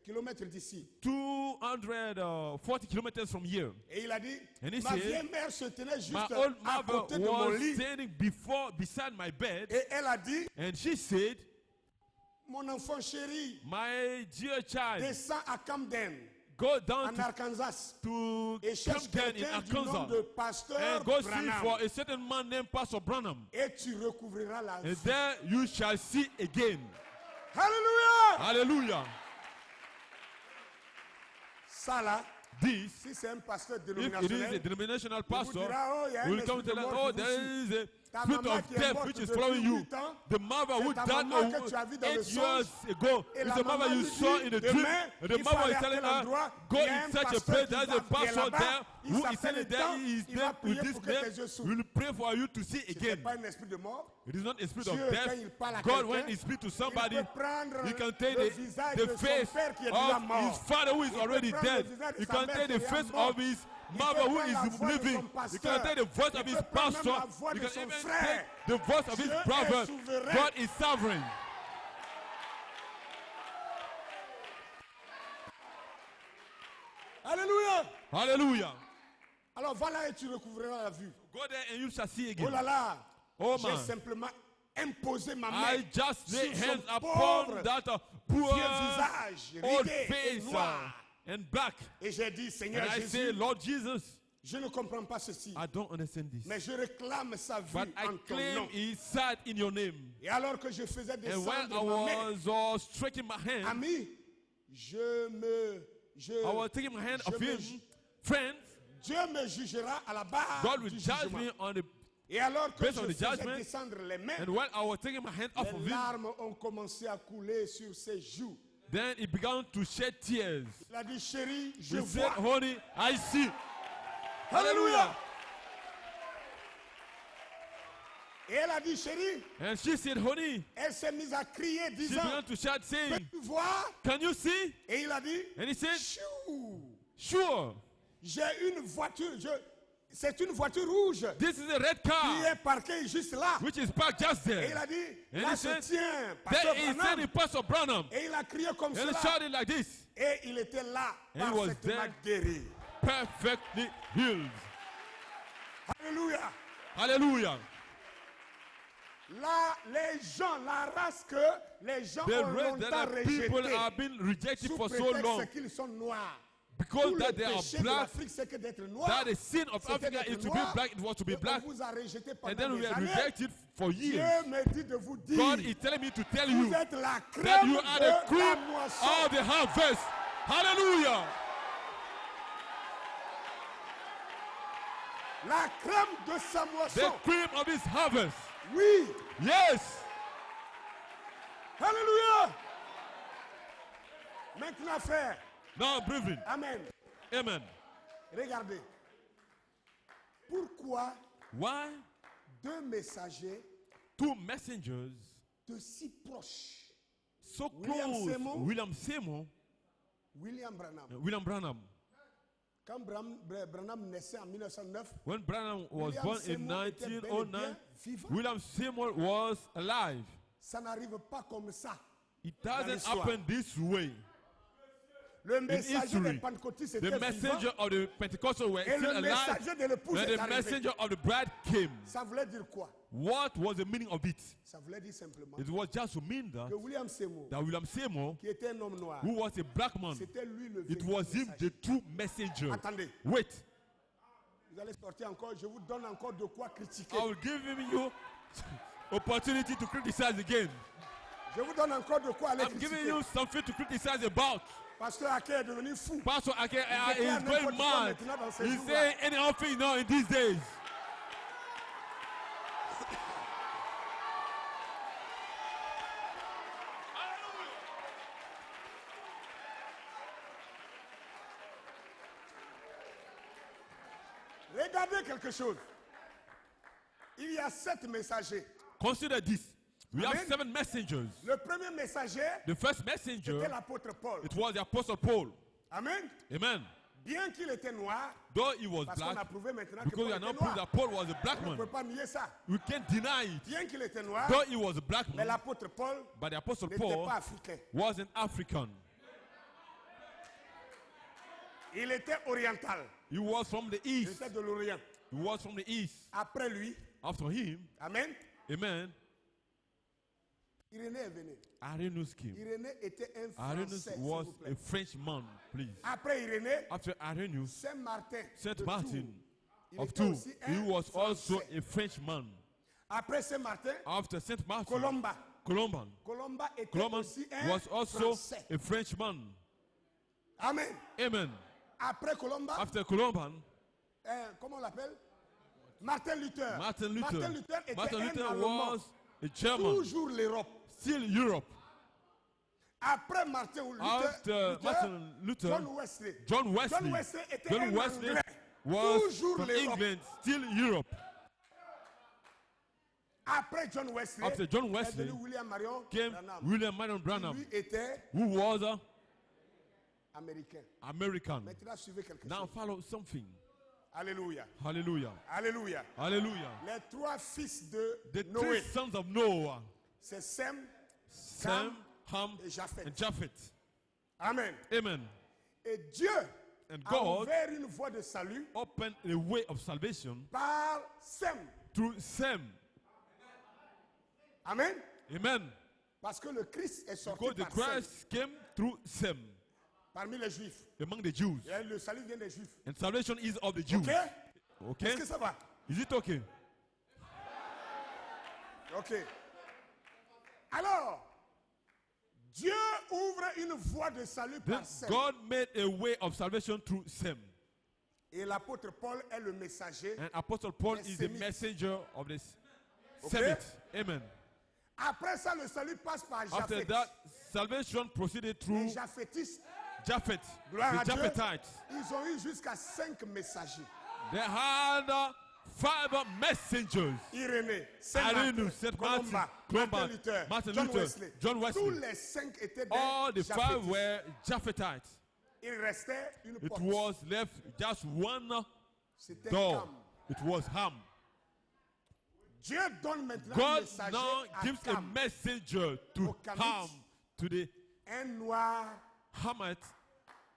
kilomètres d'ici. 240 kilometers from here. Et il a dit, And he ma said, vieille mère se tenait My juste old à côté de mother mon was lit. standing beside my bed, Et elle a dit, and she said, mon enfant chéri, "My dear child, descends à Camden, go down en Arkansas, to et cherche Camden in quelqu'un du nom Arkansas de pasteur and go see Branham. for a certain man named Pastor Branham, Et tu recouvriras la vie. and there you shall see again." Alléluia! Hallelujah. Ça là, This, si c'est un pasteur if it is a dénominationnel, denominational il vous pastor, dira, oh, il y a un will come esprit and de tell us, mort "Oh, qui vous there suit. is a Ta spirit maman of qui est death morte which is depuis following you." 8 ans, The mother who c'est ta died maman que tu as vue dans le 8 years ago Et is la the mother maman you lui saw dit, in the dream. demain, And the il faut mother aller is à telling tel endroit, her, "Go il y a in un such a pasteur place, qui there is va- a qui est pastor là-bas, there il who is s'appelle standing there, tant, he is il va there prier with this pour que tes yeux name, s'ouvrent. will pray for you to see Ce n'est again." pas un esprit de mort. It is not a spirit Dieu, of quand death. il parle à God, when quelqu'un, he speaks to Il somebody, peut prendre he can take le visage the de son face père qui est déjà of mort. his father who is Il peut already prendre le dead. visage de He sa can mère take qui the est face mort. of his Il mother peut who prendre la is voix de living. son He pasteur. can take the voice Il of his peut prendre même pastor. la voix He de can son even frère. take the voice of his Dieu est brother. souverain. God is sovereign. Alléluia. Hallelujah. Alors voilà et tu recouvriras la vue. Go there and you shall see Oh again. là là. Oh J'ai man. simplement imposé ma I main just lay sur son hands pauvre upon that poor vieux visage old ridé et face noir. and black. Et j'ai dit, And Seigneur I say, Jésus, "Lord Jesus, je ne comprends pas ceci. I don't understand this. Mais je réclame sa vue But I en ton claim nom. his sight in your name." Et alors que je faisais And when descendre I ma main, was striking my hand, ami, I was taking my hand je of me- him, friends, Dieu me jugera à la barre God will du judge jugement. me on the. Et alors que based je on the faisais judgment, descendre les mains, And when I was taking my hand off les of him, larmes ont commencé à couler sur ses joues. then he began to shed tears. Il a dit, chérie, je He said, vois. honey, I see. Alléluia. Et elle a dit, chérie, And she said, honey, elle s'est mise à crier, she disant, began to shout, saying, peux-tu voir? can you see? Et il a dit, And he said, chou, sure. j'ai une voiture, c'est une voiture rouge This is a red qui car, est parquée juste là. which is parked just Et il there. a dit, And là he se said, tient, There Pasteur is Branham. Sandy Pastor Branham. Et il a crié comme And he cela. shouted like this, Et il était là, And he was parfaitement there. guéri. perfectly healed. Alléluia. Hallelujah. Là, les gens, la race que les gens The ont race longtemps that the people rejetée, have been rejected sous for so prétexte long, qu'ils sont noirs. because Tout le that they are péché de black, l'Afrique, c'est que d'être noir. that the sin of C'était Africa d'être is to be noir. black, it was to be Et black, on vous a rejeté and pendant then we des were années. rejected for Dieu years. me dit de vous dire, God is telling me to tell vous you êtes la that crème you are de the la cream moisson. of the harvest. Hallelujah. La crème de sa The moisson. cream of his harvest. Oui. Yes. Alléluia. Maintenant, frère. Now, brethren. Amen. Amen. Regardez. Pourquoi Why deux messagers two messengers de si proches, so William close, Seymour. William Seymour William Branham, and William Branham? quand Branham naissait en 1909, When Branham was William born in Seymour était bel et 1909, bien vivant. William Seymour was alive. Ça n'arrive pas comme ça. It doesn't l'histoire. happen this way. Le messager history, des Pentecôtistes The était messenger vivant of the Pentecostal were et still le alive, messager de l'épouse and est the arrivé. messenger of the bride came. Ça voulait dire quoi? What was the meaning of it? Ça voulait dire simplement It was just to mean que William Seymour, that William Seymour, qui était un homme noir, who was a black man, c'était lui le it véritable was him, messager. the true messenger. Attendez, Wait, vous allez sortir encore, je vous donne encore de quoi critiquer. I will give him you opportunity to criticize again. Je vous donne encore de quoi aller I'm giving critiquer. you something to criticize about. Pasteur Ake est devenu fou. Pastor Ake déclare is n'importe going quoi mad. maintenant dans ces He's jours-là. saying anyhow thing now in these days. Regardez quelque chose. Il y a 7 messagers. Consider this. We have Amen. 7 messengers. Le premier messager, The first c'était messenger, l'apôtre Paul. it was the apostle Paul. Amen. Amen. Bien qu'il était noir, Though he was parce qu'on a black, prouvé maintenant que because Paul we are était not proving noir. that Paul was a black On ne peut man. pas nier ça. We can't deny it. Bien qu'il était noir, Though he was a black mais man, l'apôtre Paul but the apostle n'était Paul pas africain. was an African. Il était oriental. He was from the Il east. était de l'Orient. He was from the east. Après lui, After him, Amen, amen, Irénée est venu. Irenaeus came. Irénée était un Irenaeus Français, s'il was vous a plaît. Frenchman, please. Après Irénée, After Irenaeus, Saint-Martin de Saint Tours. Martin Il of était Tours, aussi he un was also Français. a Frenchman. Après Saint-Martin, After Saint Martin, Colomba. Colomban Colomba était Colomban aussi un was also Français. a Frenchman. Amen. Amen. Après Colomba, After Colomban, comment on l'appelle? Martin Luther. Martin Luther. Martin Luther était Martin un Luther Allemand. was a German. Toujours l'Europe. Still Europe. Après Martin Luther, After Martin Luther, John Wesley. John Wesley. John Wesley était John un Wesley Anglais. was Toujours from l'Europe. England, still Europe. Après John Wesley, After John est Wesley venu William Marion came Branham. William Marion Branham, Lui était who was américain. American. Maintenant, suivez quelque Now chose. follow something. Alléluia. Hallelujah. Alléluia. Hallelujah. Les 3 fils de The Noé, three sons of Noah, c'est Sem Sam, Ham, et Japheth. and Japheth. Amen. Amen. Et Dieu And a God ouvert une voie de salut opened a way of salvation par Sem. through Sam. Amen. Amen. Parce que le Christ est sorti Because the par Sem, Christ came through Sam parmi les Juifs. among the Jews. Et le salut vient des Juifs. And salvation is of the Jews. Ok? Okay? Est-ce que ça va? Is it okay? Ok. Alors, Dieu ouvre une voie de salut Then par Sem. God made a way of salvation through Sam. Et l'apôtre Paul est le messager. And Apostle Paul Des is the Sémites. messenger of the Okay. Semite. Amen. Après ça, le salut passe par After Japheth. that, salvation proceeded Les through Japhétistes, Japheth, gloire the à Dieu, Japhethites. ils ont eu jusqu'à 5 messagers. They had 5 messengers. Irénée, Saint Irénée, Saint Colomba, Martin, Martin Luther, Martin John Luther, Wesley. John Wesley. Tous les 5 étaient All des the 5 Japhétistes. were Japhethites. Il restait une It porte. was left just one C'était door. Cam. It was Ham. Dieu donne maintenant un God messager now à gives a Cam, messenger to Au Kamite. Ham, to the un noir Hamite,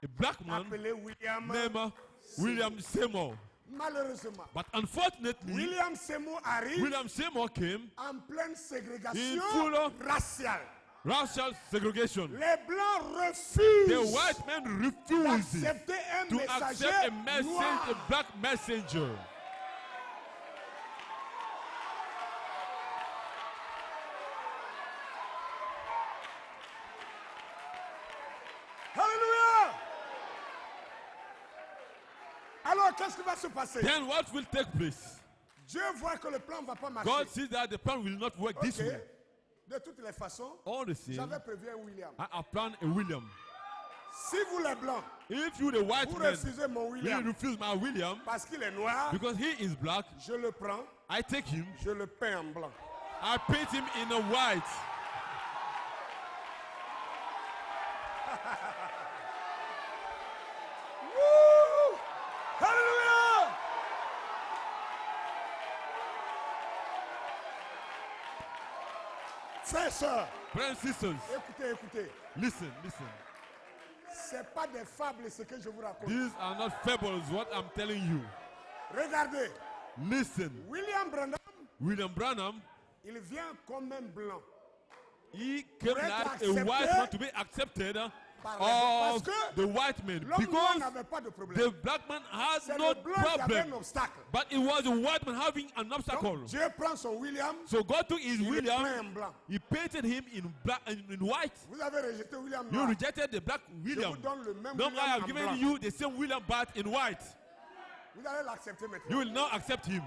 a black man appelé William. named William Seymour. Malheureusement, But unfortunately, William Seymour arrive William Seymour came en pleine in ségrégation full of raciale. racial segregation. Les Blancs The refusent white man refused d'accepter un to accept messager a message, noir. a black messenger. Alléluia! Alors, qu'est-ce qui va se passer? Then what will take place? Dieu voit que le plan ne va pas marcher. God sees that the plan will not work this Ok. way. De toutes les façons, All the same, j'avais prévu un William. I have planned a William. Si vous les Blancs, If you the white vous man, refusez mon you William refuse my William parce qu'il est noir, because he is black, je le prends, I take him, je le peins en blanc. I paint him in a white. Wouh! Alléluia! Frères et sœurs, Brothers and sisters, écoutez, écoutez. listen, listen. C'est pas des fables ce que je vous raconte. These are not fables, what I'm telling you. Regardez, Listen, William Branham, William Branham, il vient comme un blanc. he came Pour être like a accepté white man to be accepted par les blancs. of Parce que the white man l'homme noir because n'avait pas de the problème. black man has C'est no le blanc qui avait un problem. obstacle. But it was the white man having an obstacle. Donc, Dieu prend son William, So God took his il le William, peint en blanc. he painted him in black in white. Vous avez rejeté William You noir. rejected the black Je William. vous donne le même Now I William have en given blanc. you the same William but in white. Vous allez l'accepter maintenant. You will now accept him.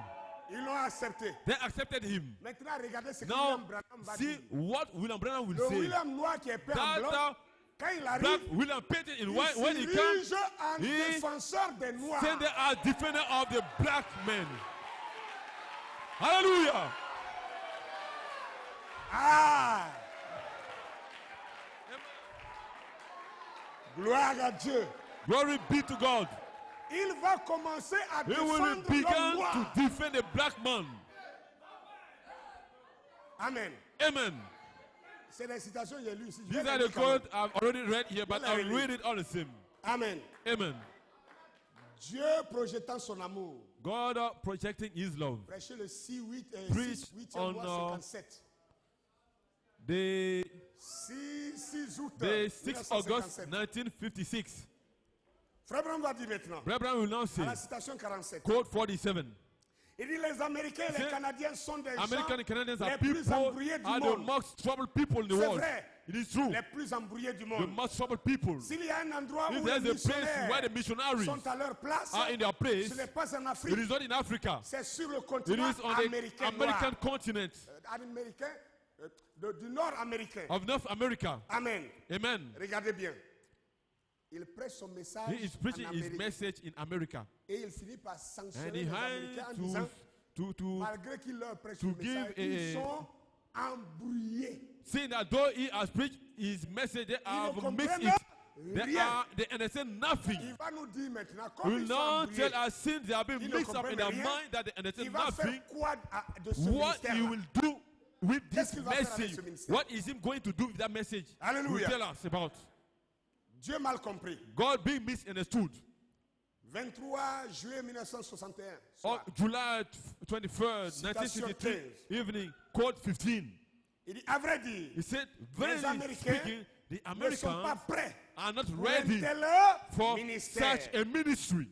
Ils l'ont accepté. They accepted him. Maintenant, regardez ce que Now William Branham va see dire. what William Branham will Le say. William noir qui est peint en That blanc, quand il black arrive, William painted in il white when he se comes. dirige en he défenseur des noirs. Then they are defender of the black men. Hallelujah. Ah! Gloire à Dieu. Glory be to God. Il va commencer à He will défendre l'homme begin noir. to defend the black man. Amen. Amen. C'est des citations que j'ai lues ici. Je These vais are les the lire quand même. quotes I've already read here, but I'll read it all the same. Amen. Amen. Dieu projetant son amour. God projecting his love. Prêchez le 6-8 Preach 6 on, mois 57. The 6 août the 6th August 1957. 1956. Frère Branham va dire maintenant. Brethren will now say, À la citation 47. quote 47. Il dit les Américains et les C'est- Canadiens sont des American and gens Canadians les are plus people, embrouillés du are the monde. most troubled people in the C'est world. vrai. It is true. Les plus embrouillés du The monde. most troubled people. S'il y a un endroit If où les there's a place where the missionnaires missionaries sont à leur place, are in their place, ce n'est pas en it Afrique, is not in Africa. c'est sur le It continent is on the américain American noir. continent Américain, du nord américain. of North America. Amen. Amen. Regardez bien. Il prêche son message He is preaching en his Amérique. message in America. Et il finit par And sanctionner he les had Américains en disant, to malgré qu'il leur prêche to le message, give a- ils sont embrouillés. saying that though he has preached his message, they have ne mixed comprennent it. rien. They understand nothing. Il va nous dire maintenant, He comme will ils sont now embrouillés, tell us since they have been ils ne mixed up in their comprennent rien. mind that they il understand va nothing, faire quoi de ce what he ministère-là? will do with Qu'est-ce this qu'il va faire avec message, ce ministère? what is him going to do with that message? He will Alléluia. tell us about. Dieu mal compris. God being misunderstood. 23 juillet 1961. On soir. July 23rd, Citation 1963, 15. evening, quote 15. Il dit, à vrai dire, He said, very les Américains speaking, the ne sont pas Americans prêts are not pour un ready tel for ministère. such a ministry.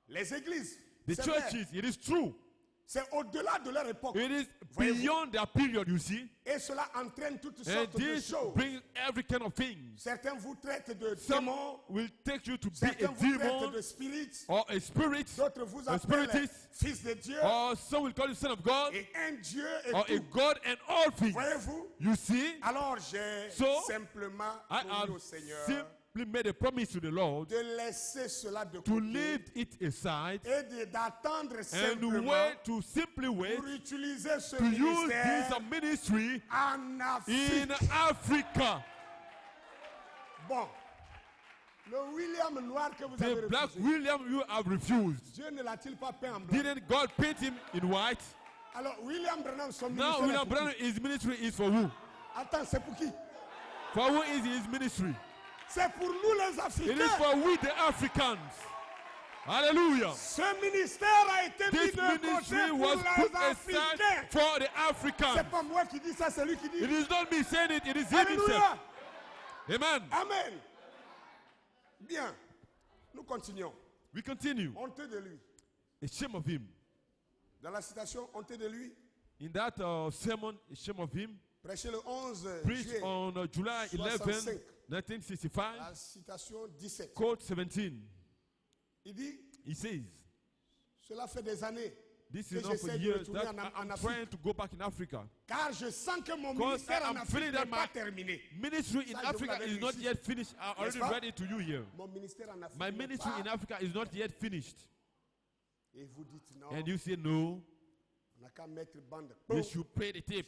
Les églises, The c'est vrai, churches, it is true. C'est au-delà de leur époque. It is Voyez-vous? beyond their period, you see. Et cela entraîne toutes And sortes de this choses. brings every kind of things. Certains vous traitent de Some démons. will take you to be Certains a vous traitent demon de spirits. or a spirit, D'autres vous a appellent spiritist, fils de Dieu. or some will call you son of God, Et un Dieu et or a tout. God and all things. Voyez-vous? You see, Alors j'ai So, simplement I promis au have Seigneur simply made a promise to the Lord de laisser cela de to côté leave it aside et d'attendre and simplement to simply wait pour utiliser ce to use ministère this ministry en Afrique. in Africa. Bon, le William noir que vous avez The black refusé, William you have refused. Dieu ne l'a-t-il pas peint en blanc? Didn't God paint him in white? Alors William Branham, son Now ministère William est pour Branham, qui? his ministry is for who? Attends, c'est pour qui? For who is his ministry? C'est pour nous les It is Africains. for we the Africans. Hallelujah. Ce ministère a été mis This de côté ministry pour was put les aside Africains. for the Africans. C'est pas moi qui dis ça, c'est lui qui dit. It is not me saying it, it is him himself. Alléluia. Amen. Amen. Bien. Nous continuons. We continue. Honteux de lui. A shame of him. Dans la citation, honteux de lui, In that sermon, a shame of him, prêché le 11 preached juillet, on July 11, 65. 1965, la citation 17. quote 17. Il dit, He says, cela fait des années this que is not for j'essaie de years retourner that en I'm Afrique. trying to go back in Africa. Car je sens que mon Because ministère en I'm Afrique feeling n'est that pas my terminé. ministry in Ça, je vous Africa l'avais is dit not ici. yet finished. I'm already pas? ready to you here. Mon ministère en Afrique My n'est ministry pas. in Africa is not yet finished. Et vous dites non, And you say no, on n'a qu'à mettre bande. we Boum. should play the tape,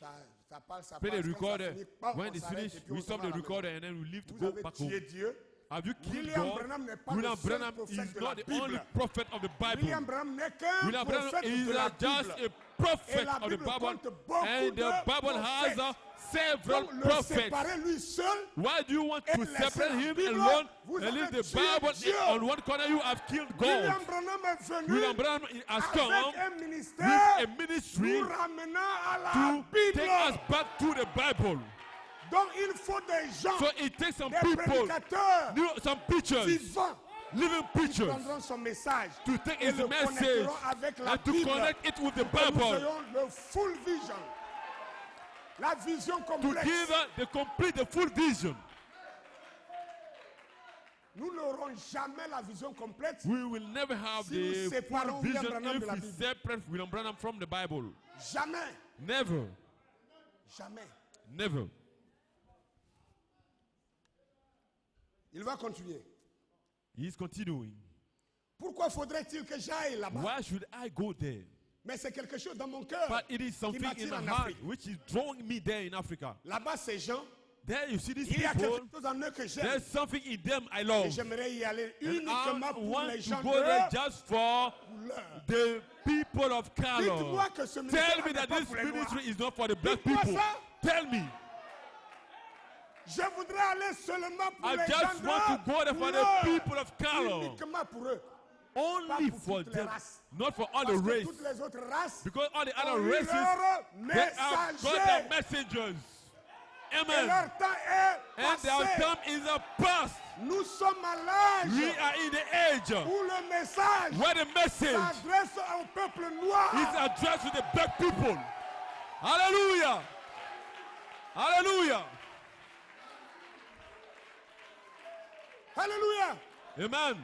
Ça parle, ça play parle. the Quand ça recorder. finit, bam, When on it's s'arrête finished, et puis we on stop s'en the va à la maison. recorder and then we leave to Vous go avez back tué home. Dieu. Have you killed William God? Branham n'est pas William le seul Branham prophète is de la not the Bible. only prophet of the Bible. William Branham n'est qu'un William Branham prophète is de la just Bible. a prophet Et la of the Bible Bible, compte beaucoup and the de Bible has prophètes. several Donc, le prophets. séparer lui seul, Why do you want et to laisser separate la him Bible, alone vous and avez leave the tué Bible Dieu. on one corner? You have killed God. William Branham est venu William Branham has come avec un with ministère a ministry nous ramenant à la to Bible. take us back to the Bible. Donc il faut des gens, So it takes some des people, prédicateurs some preachers, vivants living qui preachers, prendront son message to take et his le message connecteront avec la and to Bible. connect it with the Que nous Bible, ayons le full vision, la vision to complexe. give the full vision. Nous n'aurons jamais la vision complète. We will never have Si nous the full séparons William vision Branham de if la we Bible. separate William Branham from the Bible. Jamais, Never, jamais. never. Il va continuer. He is continuing. Pourquoi faudrait-il que j'aille là-bas? Why should I go there? Mais c'est quelque chose dans mon cœur But it is something in m'attire my en heart Afrique. which is drawing me there in Africa. Là-bas, ces gens, There you see these il y a people. quelque chose en eux que j'aime. There's something in them I Et love. j'aimerais y aller And uniquement I pour want les to gens go there de just for couleur. the people of Dites-moi color. que ce ministère Tell me n'est that pas this pour les Noirs. ministry is not for the black Dites-moi people. ça. Tell me. Je voudrais aller seulement pour I les just gens want to de go there for the couleur. people of color. Uniquement pour eux. Only pour for toutes les them, races. not for all the Parce que race. toutes les autres races Because all the ont other eu races, leur they have got their messager. messengers. Et Amen. leur temps est And their passé. time is a past. Nous sommes à l'âge We are in the age où le message where the message s'adresse au peuple noir. is addressed to the black people. Hallelujah. Hallelujah. Alléluia. Amen.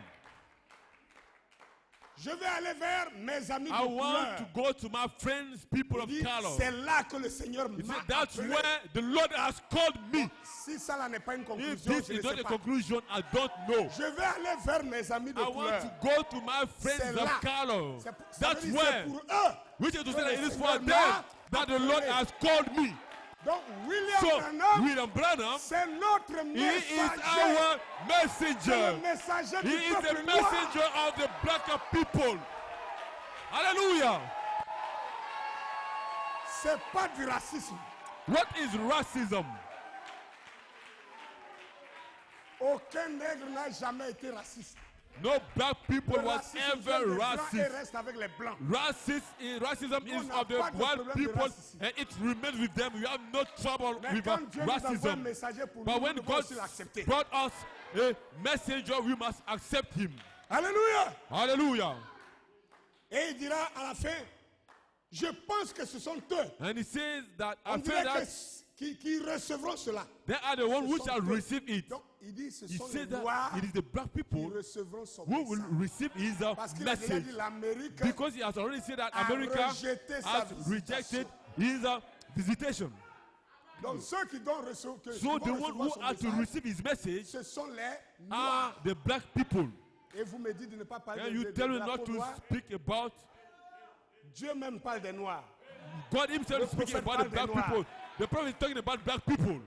Je vais aller vers mes amis de I want couleur. to go to my friends, people Il of dit, color. c'est là que le Seigneur He m'a said, that's appelé. where the Lord has called me. Si ça là n'est pas une If conclusion, this je ne is not sais a pas. conclusion, I don't know. Je vais aller vers mes amis de I want couleur. to go to my C'est friends là. of color. Ça veut That's dire c'est where, pour eux. which is to say que that le it is for Seigneur them m'a that the Lord appelé. has called me. Donc William So, Branham, William Branham, c'est notre he is messager. our C'est le messenger. messager He du is the peuple noir. messenger of the black people. Hallelujah. C'est pas du racisme. What is racism? Aucun nègre n'a jamais été raciste. No black people Le was racisme vient ever des blancs et racist. reste avec les blancs. Racism Nous, on is n'a of the pas de white problème de people racisme. and it remains with them. We have no trouble Mais with quand Dieu nous envoie un racism. messager pour But nous, when nous devons God aussi l'accepter. brought us a messenger, we must accept him. Alléluia. Hallelujah. Et il dira à la fin, Je pense que ce sont eux. And he says that On I feel dirait that qui recevront cela. they are the ones Ce who sont shall eux. receive it. Donc, il dit ce He sont les says that Noirs it is the black qui people recevront son who will message. receive his Parce qu'il a déjà message. dit l'Amérique Because he has already said that a America rejeté sa has rejected visitation. his visitation. Donc ceux qui doivent recevoir, So the one who are to receive his message ce sont les are Noirs. the black people. Et vous me dites de ne pas parler And de, you de tell me la not peau to noire. speak about, Dieu même parle des Noirs. God himself Le is speaking prophète about the parle black des people. The prophet is talking about black people.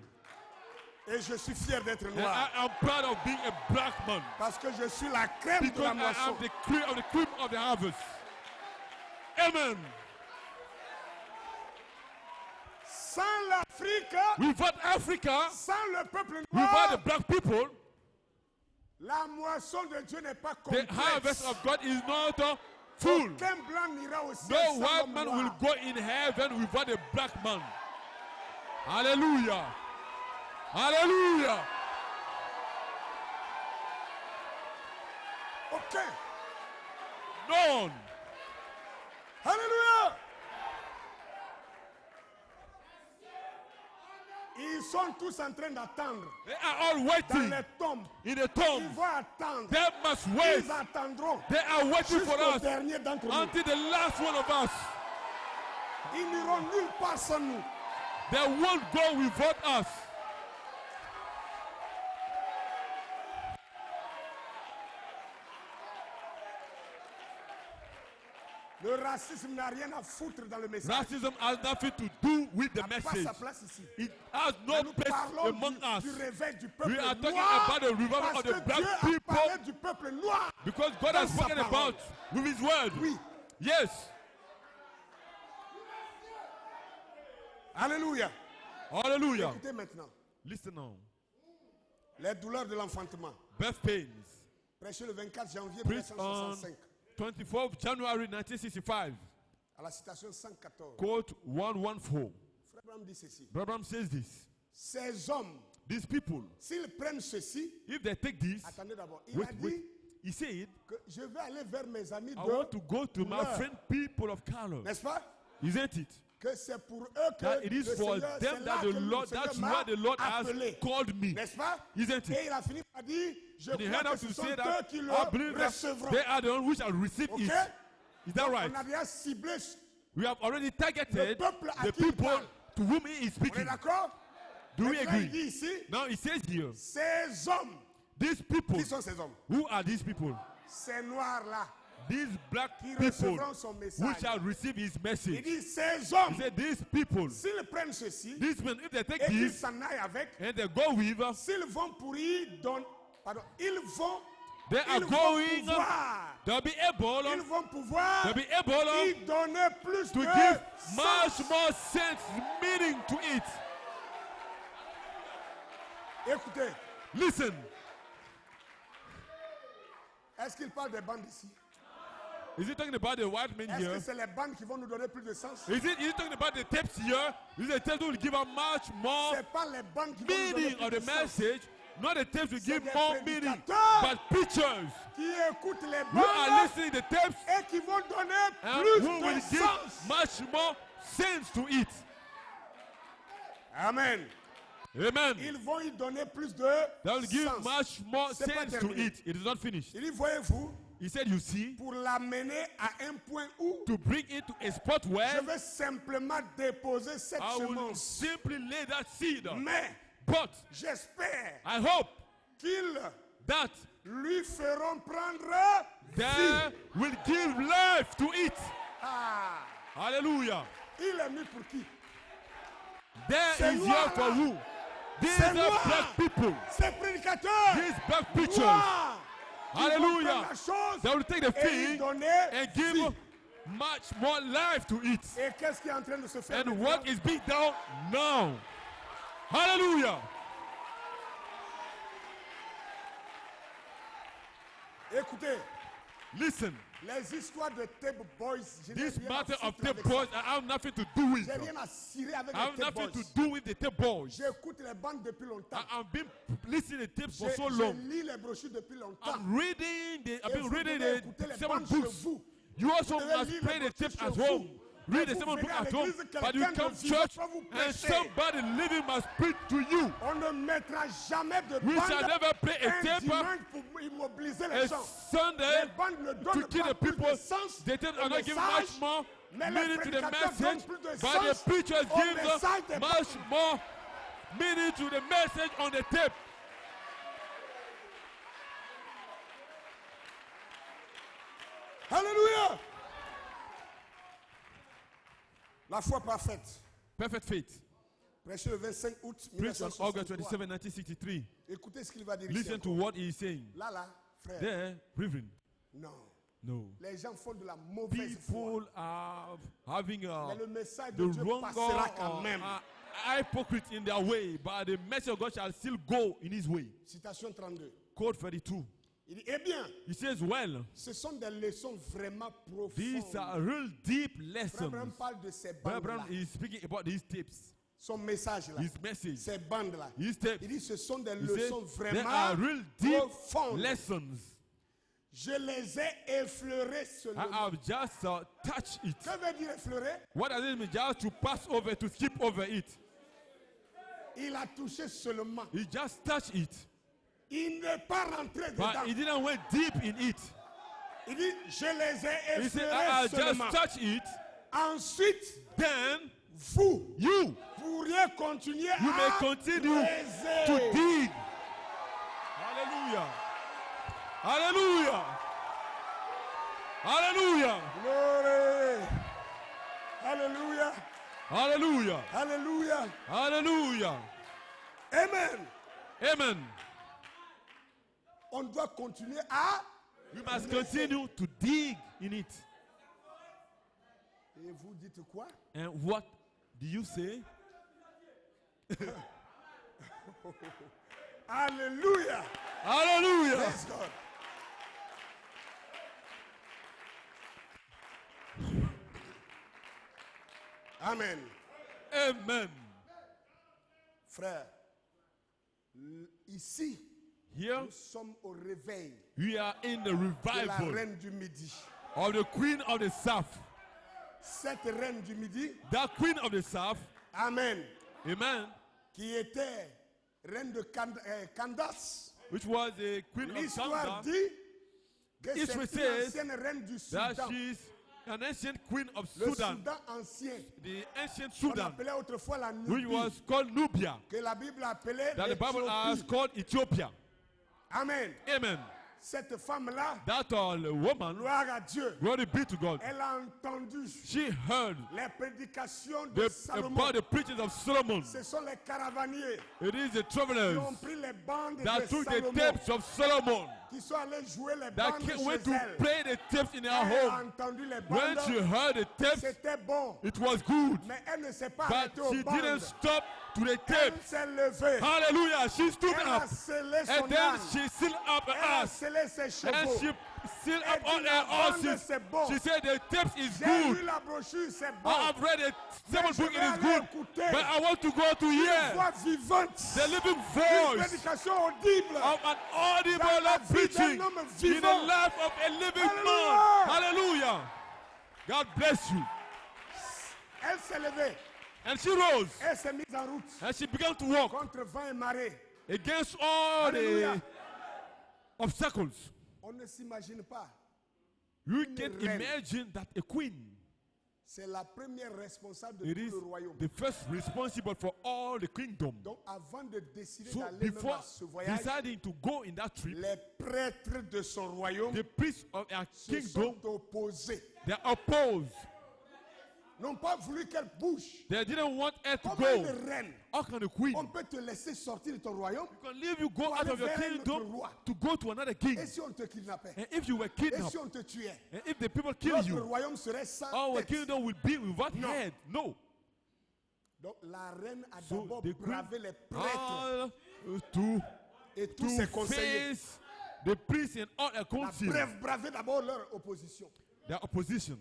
Et je suis fier d'être And noir. I am proud of being a black man. Parce que je suis la crème de Because la I moisson. am the cream of the harvest. Amen. Sans l'Afrique, Without Africa, sans le peuple without the noir, black people, la moisson de Dieu n'est pas the harvest complète. of God is not full. Aucun blanc n'ira au ciel No sans white l'homme man noir. will go in heaven without a black man. Hallelujah. Hallelujah. Aucun. None. Alléluia. Ils sont tous en train d'attendre They are all dans waiting les tombes. in the Ils tomb. vont attendre. They must wait. Ils attendront They are waiting for jusqu'au us dernier d'entre nous. until the last one of us. Ils n'iront nulle part sans nous. They won't go without us. Le racisme n'a rien à foutre dans le message. Racism has nothing to do with the Il n'a pas message. sa place ici. It has Mais no nous place parlons among us. du réveil du peuple We are talking noir about the revival parce of que the black Dieu a people parlé du peuple noir. because God Dans has sa spoken parole. about with his word. Oui. Yes. Alléluia. Hallelujah. Écoutez maintenant. Listen now. Les douleurs de l'enfantement. Birth pains. Prêché le 24 janvier Preached on 1965 24th January 1965. à la citation 114. Quote 114. Frère Branham dit ceci. Abraham says this. Ces hommes, These people, s'ils prennent ceci, if they take this, attendez d'abord, il wait, a wait. dit He said, que je vais aller vers mes amis I want to go to my couleur. friend people of color. N'est-ce pas? Isn't it? Que c'est pour eux que That it is le for Seigneur, them c'est là that que the le Lord, Seigneur that's m'a where the Lord has appelé. called me. N'est-ce pas? Isn't Et it? il a fini par dire, je And he crois had que up ce to sont say eux that qui I le believe that recevront. they are the ones who shall receive Ok? it. Is that right? On a déjà ciblé. We have already targeted Le peuple à the qui il people parle. to whom he is On est speaking. d'accord? Do we Maintenant, il agree? dit ici, Now it says here, ces hommes. these people, Qui sont ces hommes? who are these people? Ces noirs-là These black qui people recevront son who message. shall receive his Il message. dit, ces He hommes, said, these people, s'ils prennent ceci these men, if they take et qu'ils this s'en aillent avec, and they go with us, s'ils vont pour y donner, pardon, ils vont they are vont going, pouvoir, they'll be able, ils vont pouvoir they'll be able y donner plus to de give sens. much more sense, meaning to it. Écoutez, Listen, est-ce qu'il parle des bandes ici? is he talking about the white men Est-ce here? que c'est les bandes qui vont nous donner plus de sens? Is he talking about the tapes here? Is the tapes will give us much more C'est pas les bandes qui vont nous donner meaning plus of de the sens. message? Not the tapes will C'est give des more meaning, prédicateurs but preachers Qui écoutent les who are bandes listening to the tapes et qui vont donner and plus who will de give sens. much more sense to it. Amen. Amen. Ils vont y donner plus de That will give sens. much more C'est pas sense to terminé. it. It is not finished. Il dit, voyez-vous, He said, you see, pour l'amener à un point où to bring it to a spot je where vais simplement déposer cette I will semence. simply lay that seed. Mais But j'espère I hope qu'ils that lui feront prendre they vie. will give life to it. Ah, Hallelujah. il est mis pour qui? There C'est is noir, here for là. who? These C'est are noir. black people. Ces prédicateurs These black preachers. noirs qui vont Hallelujah. prendre la chose They will take the et y thing donner and give vie. much more life to it. Et qu'est-ce qui est en train de se faire And maintenant? what is being done now? Hallelujah. Écoutez, Listen, les histoires de Tape Boys, je n'ai this rien à matter of foutre tape avec ça. boys, I have nothing to do with. J'ai rien à cirer avec I have les Tape nothing Boys. to do with the tape boys. J'écoute les bandes depuis longtemps. I've been listening to tapes for Je so long. lis les brochures depuis longtemps. I'm reading the, I've Et been vous reading devez écouter the les seven bandes chez books. vous. You also devez must lire play les the tapes brochures at chez home. vous. read the vous sermon book venez à at home, l'église, but you quelqu'un come de to vivant church va vous and prêcher. somebody living must preach to you. On ne mettra jamais de We shall bande never play a un tape dimanche pour immobiliser les a gens. Sunday Les bandes ne to donnent kill pas the plus people. de sens They are au not giving message, much more mais les meaning to the prédicateurs donnent message, plus de but sens the preachers au give message des much bandes. more meaning to the message on the tape. Alléluia. La foi parfaite. Perfect faith. Prêché le 25 août Preached on August 1963. 27, 1963. Écoutez ce qu'il va dire Listen ici to encore. what he is saying. Là, frère. There, Reverend. Non. No. Les gens font de la mauvaise foi. People are having Mais le message the de Dieu wrong passera quand même. hypocrite in their way, but the message of God shall still go in his way. Citation 32. Code 32. Il dit, eh bien, He says, well, ce sont des leçons vraiment these profondes. are real deep Frère Branham lessons. parle de ces Brother bandes-là. Branham is speaking about these tips, Son message là. his message, Ces bandes-là. his tips. Il dit, ce sont des He says, leçons there vraiment are real deep profondes. lessons. Je les ai effleurées I seulement. have just touched it. Que veut dire effleurer? What does it mean? Just to pass over, to skip over it. Il a touché seulement. He just touched it, Il n'est pas rentré but dedans. he didn't went deep in it. Il dit, je les ai He said, effleurées I just seulement. touched it. Ensuite, Then vous you pourriez continuer may à continue creuser. to dig. Hallelujah. Hallelujah. Hallelujah. Glory. Alléluia. Hallelujah. Alléluia. Hallelujah. Amen. Amen. On doit continuer à... We must continue to dig in it. Et vous dites quoi? And what do you say? Alléluia. Hallelujah. Praise God. Amen. Amen. Frère, ici, Here nous sommes au réveil we are in the de la revival reine du midi. of the Queen of the South. Cette reine du midi, That Queen of the South, Amen, amen, qui était reine de Candace. which was a Queen of L'histoire Canada, dit que History c'est une says ancienne reine du that Soudan. she's an ancient queen of Le Sudan, Soudan ancien, the ancient qu'on Sudan, appelait autrefois la which Nubie, was called Nubia, que la Bible appelait that the Bible has l'Éthiopie. called Ethiopia. Amen. Amen. Cette femme-là, That woman, gloire à Dieu, glory be to God, elle a entendu she heard les prédications de Salomon. about the preachings of Solomon. Ce sont les caravaniers It is the qui travelers ont pris les bandes that de took the Salomon, tapes of Solomon, qui sont allés jouer les that bandes went chez to elle. play the tapes in her Elle a home. entendu les When bandes, she heard the tapes, c'était bon, it was good, mais elle ne s'est pas but arrêtée aux she bandes. didn't stop to the Elle tapes. s'est levée. Hallelujah. She stood Elle a up, scellé son and then âme. she sealed up her Elle a ass, scellé ses and chevaux. she sealed Elle up all dit, her la bande, horses. c'est bon. She said the tapes is J'ai good. lu la brochure, c'est bon. I have read it. Seven je book, vais it is aller good. écouter But I want to go to Une hear voix vivante. the living Une voice prédication audible. of an audible Dans la vie preaching d'un homme in the vivant. life of a living Hallelujah. man. Hallelujah. God bless you. Elle s'est levée. And she rose Elle s'est mise en route and she began to walk contre vent et marée. against all Hallelujah. the obstacles. On ne s'imagine pas. You Une can reine. imagine that a queen, C'est la première responsable de it tout is le royaume. the first responsible for all the kingdom. Donc avant de décider So d'aller même before à ce voyage, deciding to go in that trip, les prêtres de son royaume the priests of our se kingdom, sont opposés. they opposed. N'ont pas voulu qu'elle bouge. They didn't want her to Comme go. une reine, How can a queen? on peut te laisser sortir de ton royaume. Can leave you go Pour out aller of your vers un kingdom autre roi. to go to another king. Et si on te kidnappait? And if you were Et kidnapped, si on te tuait? and if the people kill Notre you, royaume serait sans our tête. kingdom will be without No. head. No. Donc la reine a So d'abord the queen bravé les prêtres to et tous ses conseillers. face the priests and all their La council, brève bravé d'abord leur opposition. their opposition.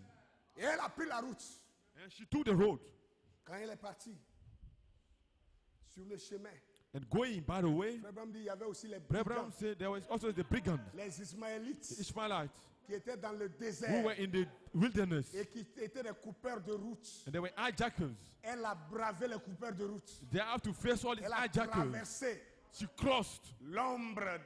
Et elle a pris la route. And she took the road. Quand elle est partie, sur le chemin, And going, by the way, Frère Branham dit il y avait aussi les Brother brigands, Branham said there was also the brigands, les the Ismaélites. Ishmaelites. qui étaient dans le who désert were in the wilderness, et qui étaient des coupeurs de route. and they were hijackers. Elle a bravé les coupeurs de route. They have to face all these Elle a hijackers. traversé She crossed l'ombre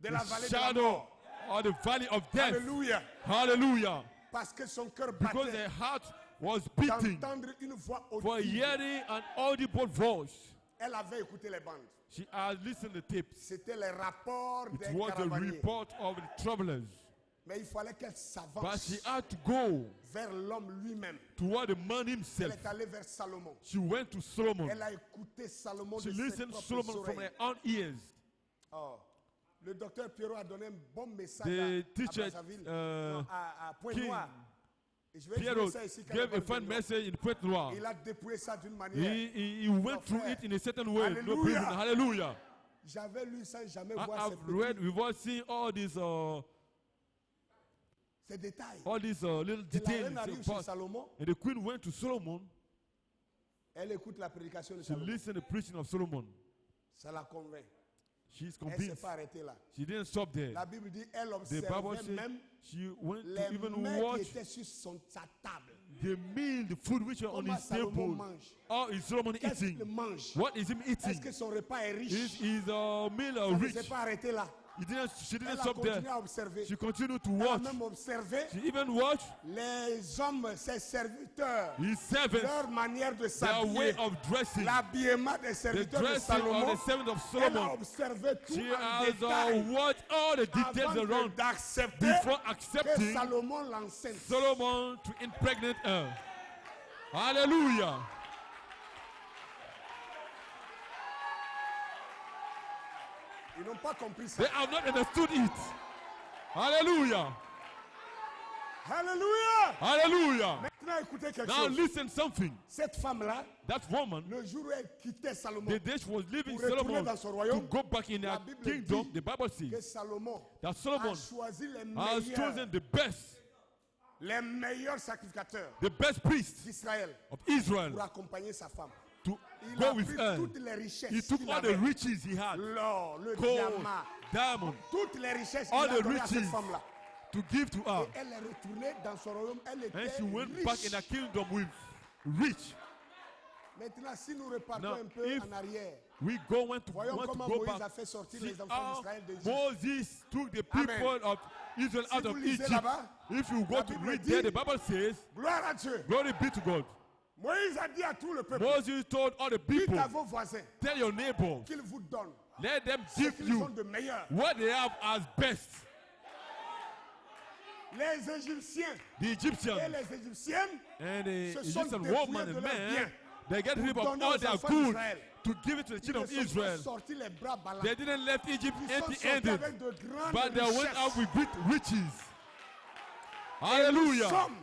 de la the vallée de la shadow mort. or the valley of death. Alléluia. Hallelujah. Parce que son cœur Because battait her heart was beating d'entendre une voix for audible. hearing an audible voice. Elle avait écouté les bandes. She had listened to tapes. C'était les rapports It des was a caravaniers. report of the travelers. Mais il fallait qu'elle But s'avance she had to go vers l'homme lui-même. toward the man Elle himself. est allée vers Salomon. She went to Solomon. Elle a écouté Salomon She de ses listened to propres Solomon from oreilles. her own ears. Oh. Le docteur Pierrot a donné un bon message The à teacher, Brazzaville, non, à Pointe-Noire. Et je vais Pierrot dire ça ici quand gave même a fun dans le message in Pointe-Noire. Il a dépouillé ça d'une manière. He went through frère. it in a certain way. No Hallelujah. prison. Hallelujah. J'avais lu sans jamais voir I've read, we've all seen all these ces détails. little Et la details. reine arrive sur Salomon. And the queen went to Solomon Elle écoute la prédication de to Salomon. listen to the preaching of Solomon. Ça la convainc. She's Elle ne s'est convinced. pas arrêtée là. She didn't stop there. La Bible dit elle The Bible observait says même she went to les even mains qui watch étaient sur sa table. the meal, the food which were on Comment his Salomon table. mange? How is Solomon Qu'est-ce qu'il eating? mange? What is him Est-ce eating? que son repas est riche? Is a meal Elle ne rich? s'est pas arrêtée là. She didn't Elle a stop there. continué à observer. She continued to Elle a watch. même observé She even watched les hommes, ses serviteurs, his servants, leur manière de their way s'habiller, of dressing, l'habillement des the serviteurs de dressing of Salomon. the servants of Elle a Solomon. observé tout She en has détail watched all the details avant around d'accepter before que accepting Salomon l'enceinte. Solomon to impregnate her. Hallelujah. Ils n'ont pas compris ça. They have not understood it. Hallelujah. Alléluia. Hallelujah. Maintenant, écoutez quelque Now chose. listen something. Cette femme-là, That woman, le jour où elle quittait Salomon, the day she was leaving pour retourner Solomon dans son to royaume, go back in la her Bible kingdom, dit the Bible que says Salomon that a Solomon choisi has chosen les meilleurs sacrificateurs the best priest d'Israël of Israel pour accompagner sa femme. to Il go a with pris her. toutes les richesses He took qu'il all the avait. riches he had, L'or, le gold, diamant, diamond, toutes les richesses all qu'il a the données à cette riches femme-là. to give to her. Et elle est retournée dans son royaume. Elle And était she went riche. back in her kingdom with rich. Maintenant, si nous repartons Now, un peu if en arrière, We want to voyons go comment Moïse a back. fait sortir See les enfants how d'Israël d'Égypte. Moses took the Amen. people of Israel Si out vous of lisez Egypt. là-bas, If you go la to Bible read dit- there, the Bible says, Gloire à Dieu. glory be to God. Moïse a dit à tout le peuple, Moses told all the dites people, à vos voisins tell your neighbors, qu'ils vous donnent let them ce give qu'ils ont you de meilleur. what they have as best. Les Égyptiens The et Egyptians les Égyptiennes and the se sont Egyptian dépouillés woman de and leurs man, biens they get pour rid of donner all aux their enfants goods d'Israël. to give it to the ils children ne of sont pas Israel. sortis les bras ballants. They didn't left Egypt Ils sont sortis empty-handed, avec de grandes but they went richesses. out with great riches. Nous Hallelujah. sommes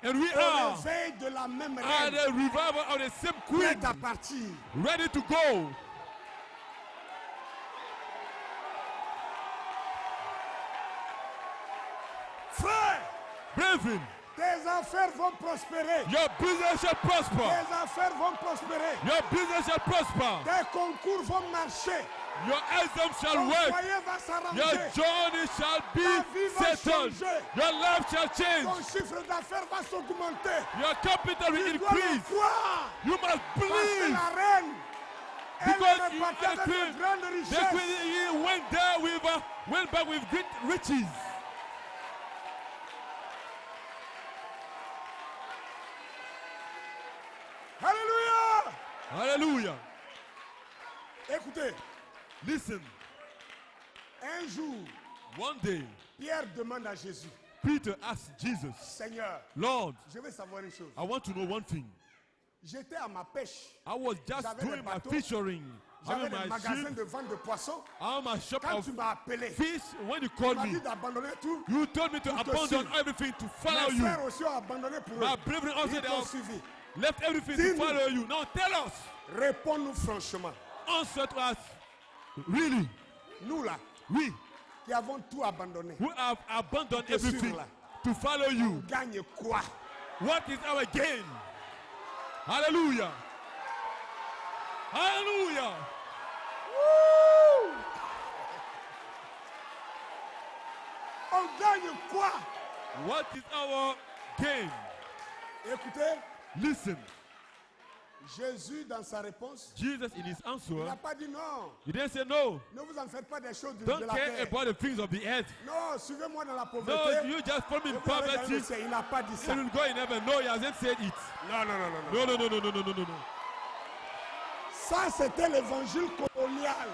And we au are réveil de la même at reine, the revival of the same queen, prête à partir. ready to go. Frère, Brethren, tes affaires vont prospérer. your business shall prosper. Tes affaires vont prospérer. Your business shall prosper. Tes concours vont marcher. Your exams shall Ton work. foyer va Your s'arranger. journey shall Ta be vie va settled. changer. Your life shall change. Ton chiffre d'affaires va s'augmenter. Your capital will Tu dois le increase. croire. You must Parce que believe. la reine, elle Because est you repartie are the avec de queen. grandes The richesses. queen went there with went back with great riches. Alléluia. Hallelujah. Écoutez, Listen, un jour, one day Pierre demande à Jésus, Peter asked Jesus, Seigneur, Lord, je veux savoir une chose. I want to know one thing. J'étais à ma pêche. I was just J'avais doing des my bateaux. fishing. J'avais Having des my magasins ship, de vente de poissons. I have my shop Quand of tu m'as appelé, fish. When you tu called m'as me, dit d'abandonner tout. you told me to Pour te abandon suivre. everything to follow Mes you. frères aussi ont abandonné pour My eux. brethren also Ils they t'ont have suivi. left everything to Dis-nous. follow you. Now tell us, Réponds-nous franchement. answer to us, really, Nous là, we qui avons tout abandonné, who have abandoned Te everything suivre là. to follow you. gagne quoi? What is our gain? Hallelujah. Hallelujah. On gagne quoi What is our game? Écoutez, Listen. Jésus, dans sa réponse, Jesus, in his il n'a answer, pas dit non. he didn't say no. Ne vous en faites pas des choses de Don't la care terre. about the things of the earth. Non, suivez-moi dans la No, pauvreté. you just follow me in Et vous allez gagner le poverty. ciel. Il n'a pas dit ça. You will go in heaven. No, he hasn't said it. Non, non, non, non. No, no, no, no, no, no, no, no, no. Ça, c'était l'évangile colonial.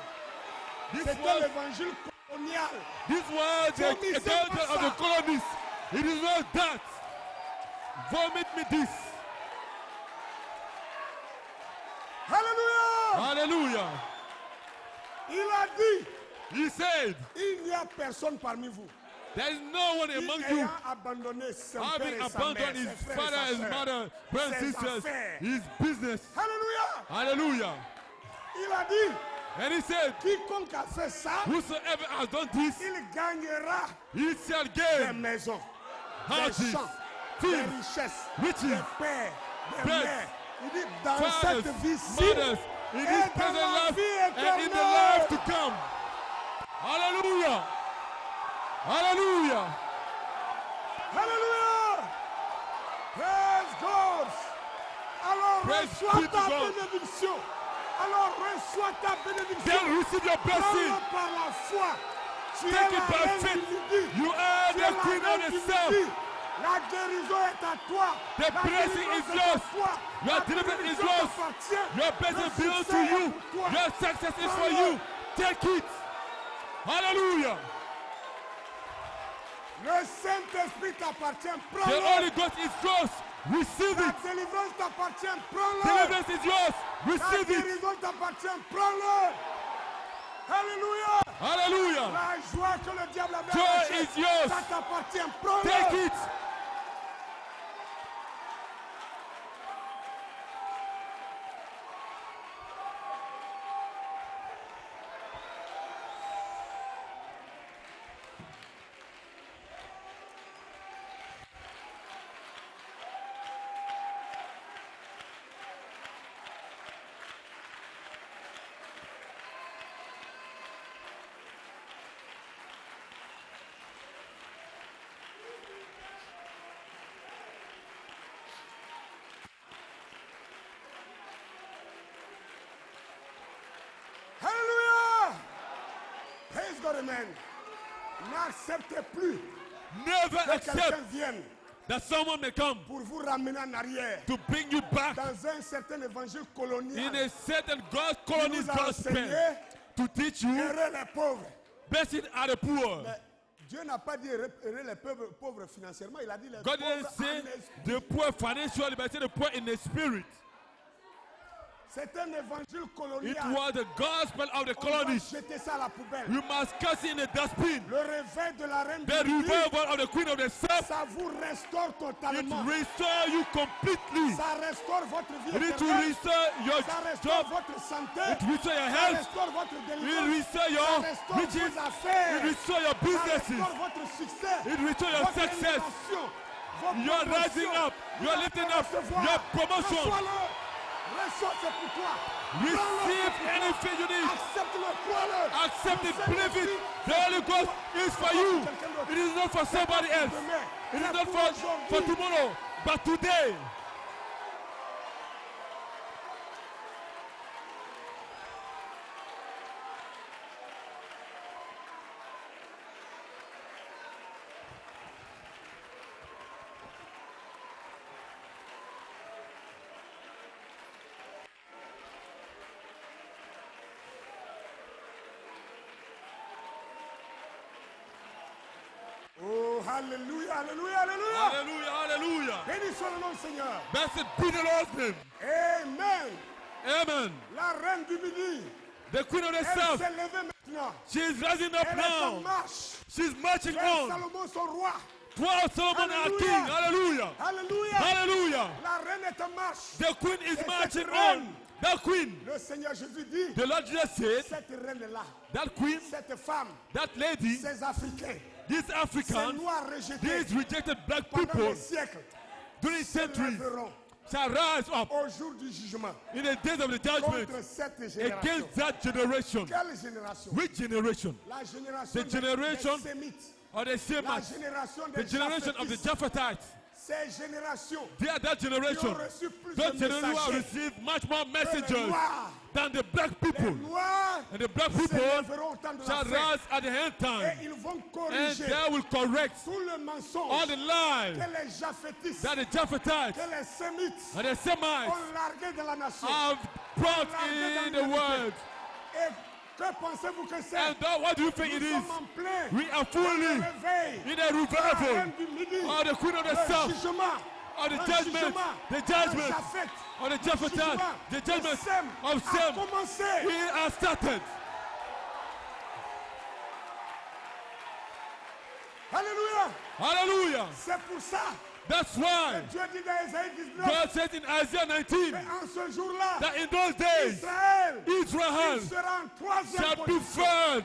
This C'était was, l'évangile colonial. this was the Vomissez account pas of the ça. colonists. It is not that. Vomit me this. Alléluia. Hallelujah. Il a dit, He said, il n'y a personne parmi vous there is no one qui among you ayant abandonné son père having et sa mère, abandoned his ses frères father, et his sa sœur. mother, brothers and Ses sisters, affaires. his business. Alléluia. Hallelujah. Il a dit, And he said, quiconque a fait ça, whosoever has done this, il gagnera he shall des gain maisons, des houses, champs, des fields, richesses, riches, des pères, des bread, mères. Il dit, dans fathers, cette vie-ci, mothers, in et this dans present la life vie and in the éternelle. life to come. Hallelujah. Hallelujah. Alléluia. Praise God. Alors Praise reçois be to ta God. bénédiction. Alors reçois ta bénédiction. Then receive your blessing. Prends-le par la foi. Tu es Take la it by reine faith. du midi. You are Tu es the la queen of reine the du south. midi. La guérison est à toi. The La blessing délivrance is est à yours. toi. Your La deliverance is bénédiction yours. t'appartient. Your blessing Le belongs to succès est you. pour toi. Your success is for Prends-le. you. Take it. Hallelujah. Le Saint-Esprit t'appartient. The Prends-le. Holy Ghost is yours. Receive La it. délivrance t'appartient. Prends-le. Deliverance is yours. La Receive it. guérison t'appartient. Prends-le. Alléluia. Hallelujah. La joie que le diable avait Joy arrachée, is yours. ça t'appartient. Take Prends-le. it. Alléluia. Praise God, amen. N'acceptez plus Never que quelqu'un accept vienne that someone may come pour vous ramener en arrière to bring you back dans un certain évangile in colonial. a certain God Qui colony's nous a gospel enseigné to teach you hérer les pauvres. blessed are the poor. Mais Dieu n'a pas dit hérer les pauvres financièrement, il a dit les God pauvres didn't say en esprit. the poor financially, but he said the poor in the spirit. C'est un évangile It colonial. was the gospel of the On doit colonies. jeter ça à la poubelle. You must cast it in the dustbin. Le réveil de la reine The du midi, revival of the queen of the south, ça vous restaure it totalement. restore you completely. Ça restaure votre vie You need to éternelle. restore your Ça restaure job. votre santé. It restore your Ça health. restaure votre It délivrance. restore Ça your restaure riches. vos affaires. It restore your Ça businesses. restaure votre succès. It restore your Votre success. élévation, vos You are rising promotions. up. You are Vous lifting allez up. recevoir. Your promotion. Reçois-le. Reçois, c'est pour toi. Receive Prends-le, c'est pour toi. anything you need. Accepte-le, crois-le. Accept Le it, believe it. Saint-Esprit, The c'est Holy pour Ghost toi. is for C'est you. pas pour quelqu'un d'autre. It is not for C'est pas somebody pour else. demain. It is C'est not pour for aujourd'hui. tomorrow, but today. Oh, alléluia, alléluia, alléluia. Hallelujah, hallelujah. Béni soit le nom du Seigneur. Blessed be the Lord's name. Amen. Amen. La reine du midi, The queen of the elle south, s'est levée maintenant. she is rising up Elle est en now. marche. She's marching Vers on. Salomon, son roi. Towards Solomon our king. Hallelujah. Alléluia. Hallelujah. La reine est en marche. The queen is Et marching cette reine, on. That queen, Le Seigneur Jésus dit, the Lord Jesus said, cette reine-là, that queen, cette femme, that lady, ces Africains, these ces Africans, Noirs rejetés these rejected black pendant people des siècles, during se centuries lèveront shall rise up au jour du jugement in the days of the judgment contre cette génération. against that generation. Quelle génération? Which generation? La génération The generation des Sémites. or the La Shemites, génération the des generation of the Japhétites. Japhethites. Ces générations They are that qui generation. ont reçu plus Those de generation who have messagers received much more que les messengers Noirs. than the black Les people. Noirs And the black se people lèveront au temps de la shall fin. rise at the end Et time. ils vont And corriger they will correct tout le mensonge all the lies que les Japhétites, that the Japhethites que les Sémites and the Semites ont largué de la nation. have brought in the world. Et que pensez-vous que c'est? And that, what do you think Nous it is? sommes en plein We are dans fully le réveil in a de la revival reine du midi, of the Queen of the le South, jugement, of the le judgment, jugement, the judgment le Japhet, of the Japhetite, the judgment Sem of a Sem. commencé. We are started. Alléluia. Hallelujah. C'est pour ça That's que why Dieu dit dans Isaïe 19 God said in Isaiah 19 en ce jour-là, that in those days Israël Israel il sera en troisième shall be position third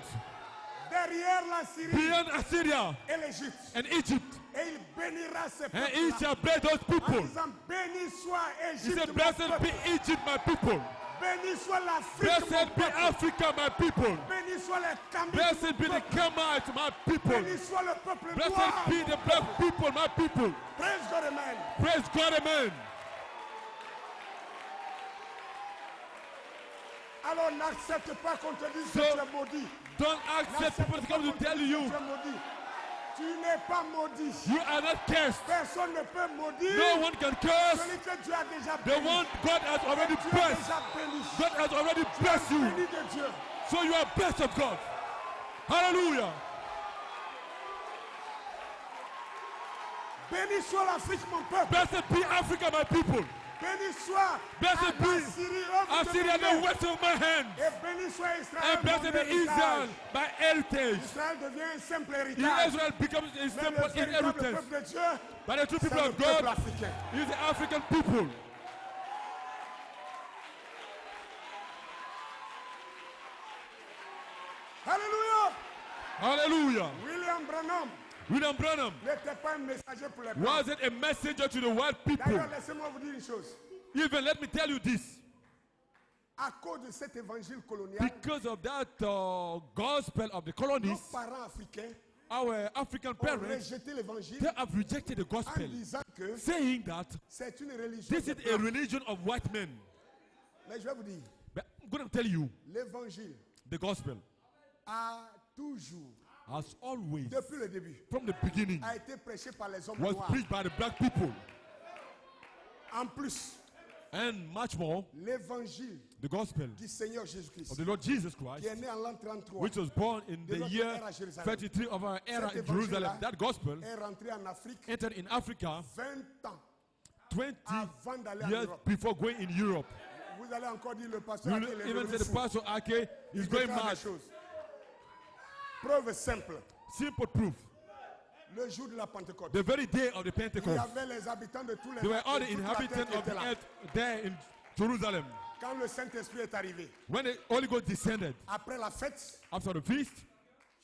derrière la Syrie beyond Assyria et l'Égypte. and Egypt. Et il bénira ses And he peuples shall bless those en people. disant béni soit He Égypte, said, mon blessed peuple. be Egypt, my people. Béni soit l'Afrique, mon Blessed be peuple. Africa, my people. Béni soit les Camites, Blessed be mon the peuple. Camites, my people. Béni soit le peuple noir. Blessed be the black people, my people. Praise God, amen. Praise God, amen. Alors n'accepte pas qu'on te dise So- que tu es maudit. Don't accept people to come to tell you Tu es maudit. Tu n'es pas maudit. you are not cursed. Personne ne peut maudire No one can curse celui que Dieu a déjà the béni. one God has already Tu es blessed. déjà béni. God has already blessed you. Béni de Dieu. So you are blessed of God. Hallelujah. Béni soit l'Afrique, mon peuple. Blessed be Africa, my people. Béni soit Blessed be Assyria, the works of my hand. Et béni soit Israël, And blessed mon be Israel, héritage. my heritage. Israël devient un simple héritage. Israel becomes a Mais le simple véritable inheritance. peuple de Dieu, But the true c'est people le of peuple God africain. is the African people. Alléluia. Hallelujah. William Branham N'était pas un messager pour les blancs. was it a messenger to the white people. D'ailleurs, laissez-moi vous dire une chose. Even let me tell you this. À cause de cet évangile colonial, Because of that gospel of the nos colonists, parents africains our African ont parents, rejeté l'évangile they have rejected the en gospel, disant que saying that c'est une religion this des is a blancs. religion of white men. Mais je vais vous dire, But I'm going to tell you, l'évangile the gospel a toujours, has always, depuis le début, from the beginning, a été prêché par les hommes was noirs. preached by the black people. En plus, And much more, l'évangile the gospel du Seigneur of Jésus-Christ, the Lord Jesus qui Christ, est né en l'an 33, which was born in de the notre year ère à Jérusalem, 33 of our era Cet in Jerusalem. évangile-là That gospel est rentré en Afrique entered in Africa 20 ans 20 avant d'aller en years Europe. before going in Europe. Vous allez encore dire le pasteur You Ake, will il est even devenu say the fou. pastor Ake is Il going déclare mad. des choses. Preuve simple. Simple proof. Le jour de la Pentecôte, The very day of the il y Pentecost, avait les habitants de tous les there were all the de toute la terre inhabitants qui of étaient the là. earth there in Jerusalem. Quand le Saint-Esprit est arrivé, When the Holy Ghost descended après la fête, after the feast,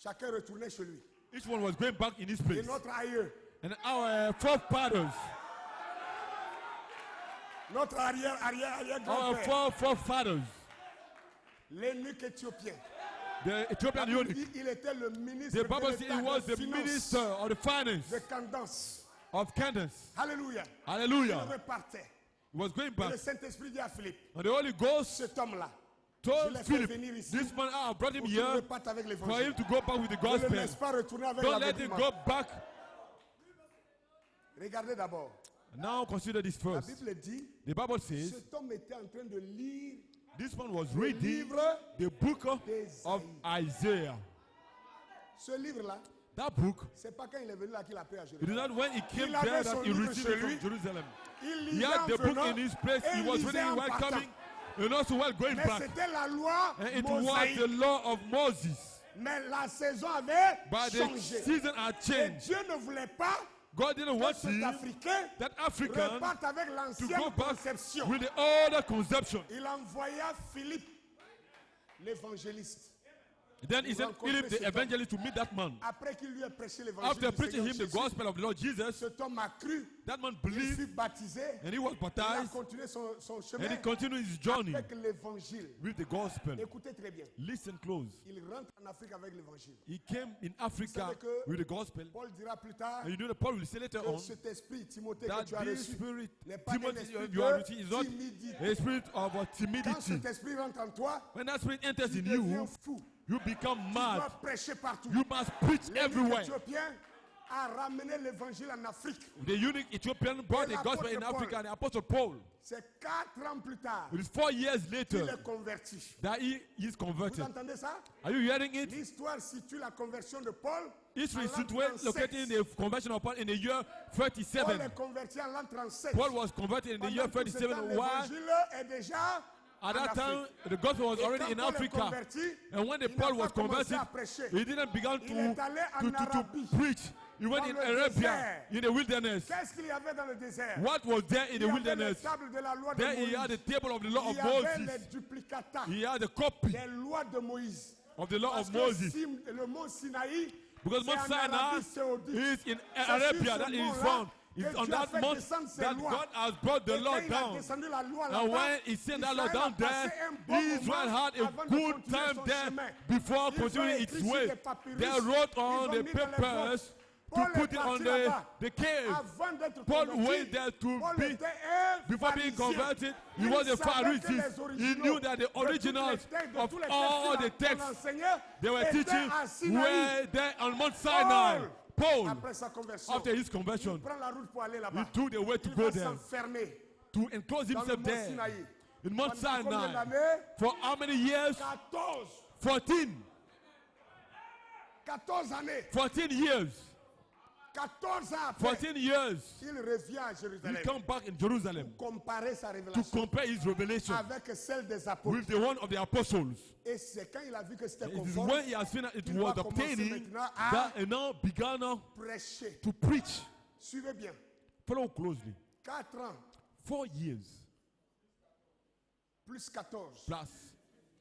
chacun retournait chez lui. each one was going back in his Et place. notre aïeux, And our forefathers, notre arrière our grand-père, forefathers, l'eunuque éthiopien, the Ethiopian il eunuch, dit, il était le ministre the de Bible says l'État he was des the finances minister of the finance de Candace. of Candace. Alléluia. Il Hallelujah. repartait. He was going Et back. le Saint-Esprit dit à Philippe, And the Holy Ghost cet homme-là, told Je l'ai fait Philip, venir ici this man, I brought him pour qu'il here reparte avec for l'évangile. him to go back with the Ne le gospel. laisse pas retourner avec Don't let him l'aveuglement. go back. Regardez d'abord. Now consider this La first. Bible dit, The Bible says cet homme était en train de lire this man was le reading livre. the book of Isaiah. Ce livre-là, That book, c'est pas quand il est venu là qu'il a pris à it is Jérusalem. not when he came Il avait there son that he livre received chez it from lui. Jerusalem. Il He lisait had en the book venant in his place. et He il was lisait reading en while partant. coming and also while going Mais back. c'était la loi And it was mosaïque. the law of Moses. Mais la saison avait But the changé. season had Et changed. Dieu ne voulait pas God didn't que want cet him, Africain that African, reparte avec to l'ancienne go back conception. with the older conception. Il envoya Philippe, l'évangéliste, Then he sent Philip the evangelist to meet that man. Après qu'il lui ait prêché l'évangile After du preaching Seigneur him the Jésus, gospel of the Lord Jesus, cet homme a cru, that man il fut believed baptisé, and he was il a baptized continué son and chemin he continued his journey avec l'évangile. with the gospel. Écoutez très bien. Listen close. Il rentre en Afrique avec l'évangile. He came in Africa savez que with the gospel. Paul dira plus tard And you know that Paul will say later que on cet esprit, Timothée, que that tu as this reçu, spirit, n'est pas un Timothy, esprit you are de receiving, is not timidité. a spirit of Quand timidity. cet esprit rentre en toi, When that spirit enters tu in deviens you, fou. you become Tu mad. dois prêcher partout. You must preach L'Église everywhere. éthiopienne a ramené l'évangile en Afrique. The unique Ethiopian brought the gospel in Africa, and the Apostle Paul. C'est 4 ans plus tard It is 4 years qu'il later est converti. that he is Vous converted. entendez ça? Are you hearing it? L'histoire situe la conversion de Paul History en is l'an situated 37. located in the conversion of Paul in the year Paul 37. est converti en l'an 37. Paul was converted in the year Pendant tout ce 37. temps, Why? l'évangile est déjà At en that time, Afrique. the gospel was Et already quand in Paul est Africa. converti, And when the il Paul n'a was pas commencé converted, à prêcher. he didn't begin Il est allé en to Arabie, preach. He went dans in le Arabia, désert. in the wilderness. Qu'est-ce qu'il y avait dans le désert? What was there in Il the y avait wilderness? les tables de la loi de There he Moïse. had the table of the law Il of y avait les Moses. duplicata He had the copy des lois de Moïse. of the law Parce of que Moses. le mont Sinaï, Because c'est Mount en Sinai Arabie Saoudite. is in C'est Arabia, sur that ce is mont-là found. que It's on Dieu a that fait mount descendre ses that lois. God has brought the Et law quand il a down. descendu la loi And là-bas, when he sent that law Israël down a passé there, un bon Israel moment had a avant de good continuer time son there chemin. before Ils ont continuing its écrit sur way. des papyrus, They wrote ils on ont the mis dans les papers grottes. to Paul put est it on parti the là-bas. cave. Avant d'être Paul converti, went there to Paul be, était un before being pharisien. converted, he Il was a savait que Pharisee. les He originaux knew that the de tous les originals textes, de of tous les all textes the qu'on texts enseignait they were étaient teaching à Sinaï. were there on Mount Sinai. Paul, Après sa conversion, after his il conversion, prend la route pour aller he là-bas. took the way to Il go va there, s'enfermer to enclose dans le himself mont there. Sinaï. In Mount Pendant combien Sinai. d'années? For how many years? 14. 14. 14 années. 14 years. 14 ans après, 14 years. il revient à He Jérusalem come back in Jerusalem pour comparer sa to révélation compare his revelation avec celle des apôtres. with the one of the apostles. Et c'est quand il a vu que c'était It is conforme when he has seen that it qu'il was va commencer obtaining maintenant à that he now began prêcher. to preach. Suivez bien. Follow closely. 4 ans 4 years plus 14. plus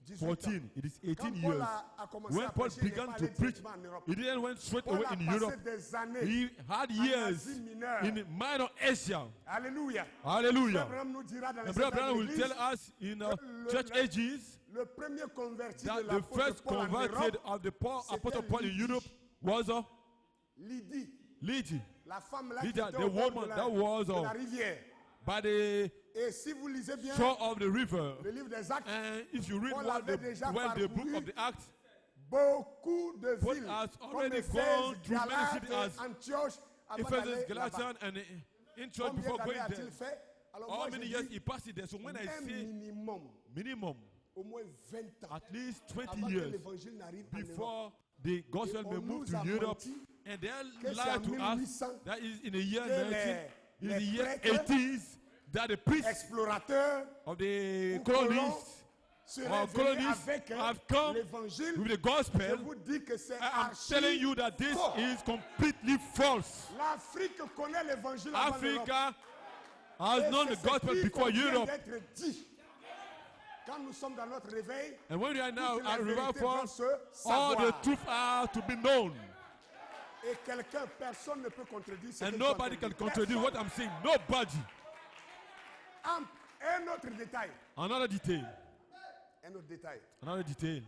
18 ans. 14. It is 18 Quand Paul years. a commencé When à Paul prêcher, il n'est began pas to allé preach, directement en Europe. he didn't went straight Paul away a in passé Europe. des années He had en years Asie mineure. in Minor Asia. Alléluia. Hallelujah. Abraham nous dira dans les And Brother États Branham will d'Église, tell us in le- church le- ages le premier converti that de the l'apôtre first Paul en converted Europe, of the c'était Apostle Paul in Lydie. Europe was Lydie, Lydia. la femme là qui Lydia, était the au bord woman de that was de la rivière. by the Et si vous lisez bien shore of the river. le livre des Actes, And if you read Paul what avait déjà when the book parcouru of the Acts, beaucoup de Paul villes has comme already Éphèse, gone through many Galate, cities as Antioche, avant Ephesus, d'aller là-bas. Galatians, and in church Combien before d'années going a-t-il there. fait? Alors How moi many je years dis he passed it there? So when I un say minimum, minimum, au moins 20 ans at least 20 avant que years l'évangile n'arrive en Europe. before the gospel Et may on move nous to a Europe, menti and they que c'est lie en to us 1800 that is in the year que 19, in the les year prêtres 80s, that the priests explorateurs of the ou colonies colons seraient or venus colonies avec have come l'évangile. with the Je gospel. vous dis que c'est I am telling you that this faux. is completely false. L'Afrique connaît l'évangile avant l'Europe. Africa has Et known c'est the ce gospel qui before convient Europe. d'être dit. Quand nous sommes dans notre réveil, And when we are now toutes les at River vérités Fall, vont se all the savoir. truth are to be known. Et quelqu'un, personne ne peut contredire ce que And je nobody suis en can train de contradict dire. what I'm saying. Nobody. Un autre détail. Another detail. Un autre détail. Another detail.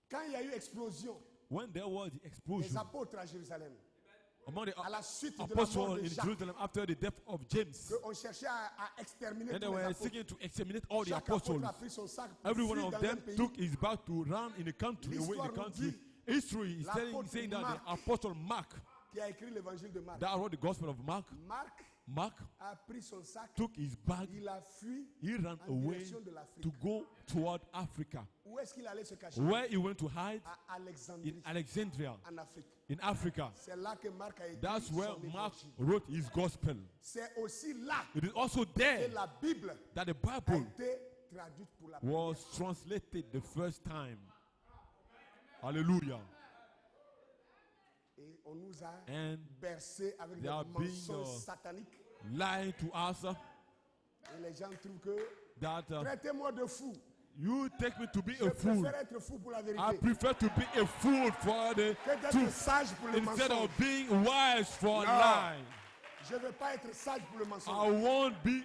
Quand il y a eu explosion When there was the des explosion apôtres à Jérusalem, among the à la suite de la mort apostles de in Jacques, Jerusalem after the death of James, qu'on cherchait à exterminer and they tous les were apôtres. seeking to exterminate all the Chaque apostles. apôtre a pris son sac pour Every one fuir of dans them un pays. took his back to run in the country, away in L'histoire the nous country. dit, History is l'apôtre saying that Marc, the apostle Mark, qui a écrit l'évangile de Marc. that wrote the gospel of Mark, Mark a pris son sac, took his bag, il a fui he ran en away direction de l'Afrique. to go toward Africa, Où est-ce qu'il allait se cacher? where he went to hide À Alexandrie, in Alexandria, en Afrique. in Africa. C'est là que Marc a écrit That's where son Mark évangile. wrote his gospel. C'est aussi là It is also que there la Bible that the a Bible été traduite pour la première was fois. translated the first time. Hallelujah. Et on nous a And bercé avec they des are being, mensonges sataniques. lying to us Et les gens trouvent que that traitez-moi de fou. You take me to be Je a fool. préfère être fou pour la vérité I prefer to be a fool for the que d'être truth sage pour le instead mensonge. of being wise for a No. lie. Je ne veux pas être sage pour le I mensonge. won't be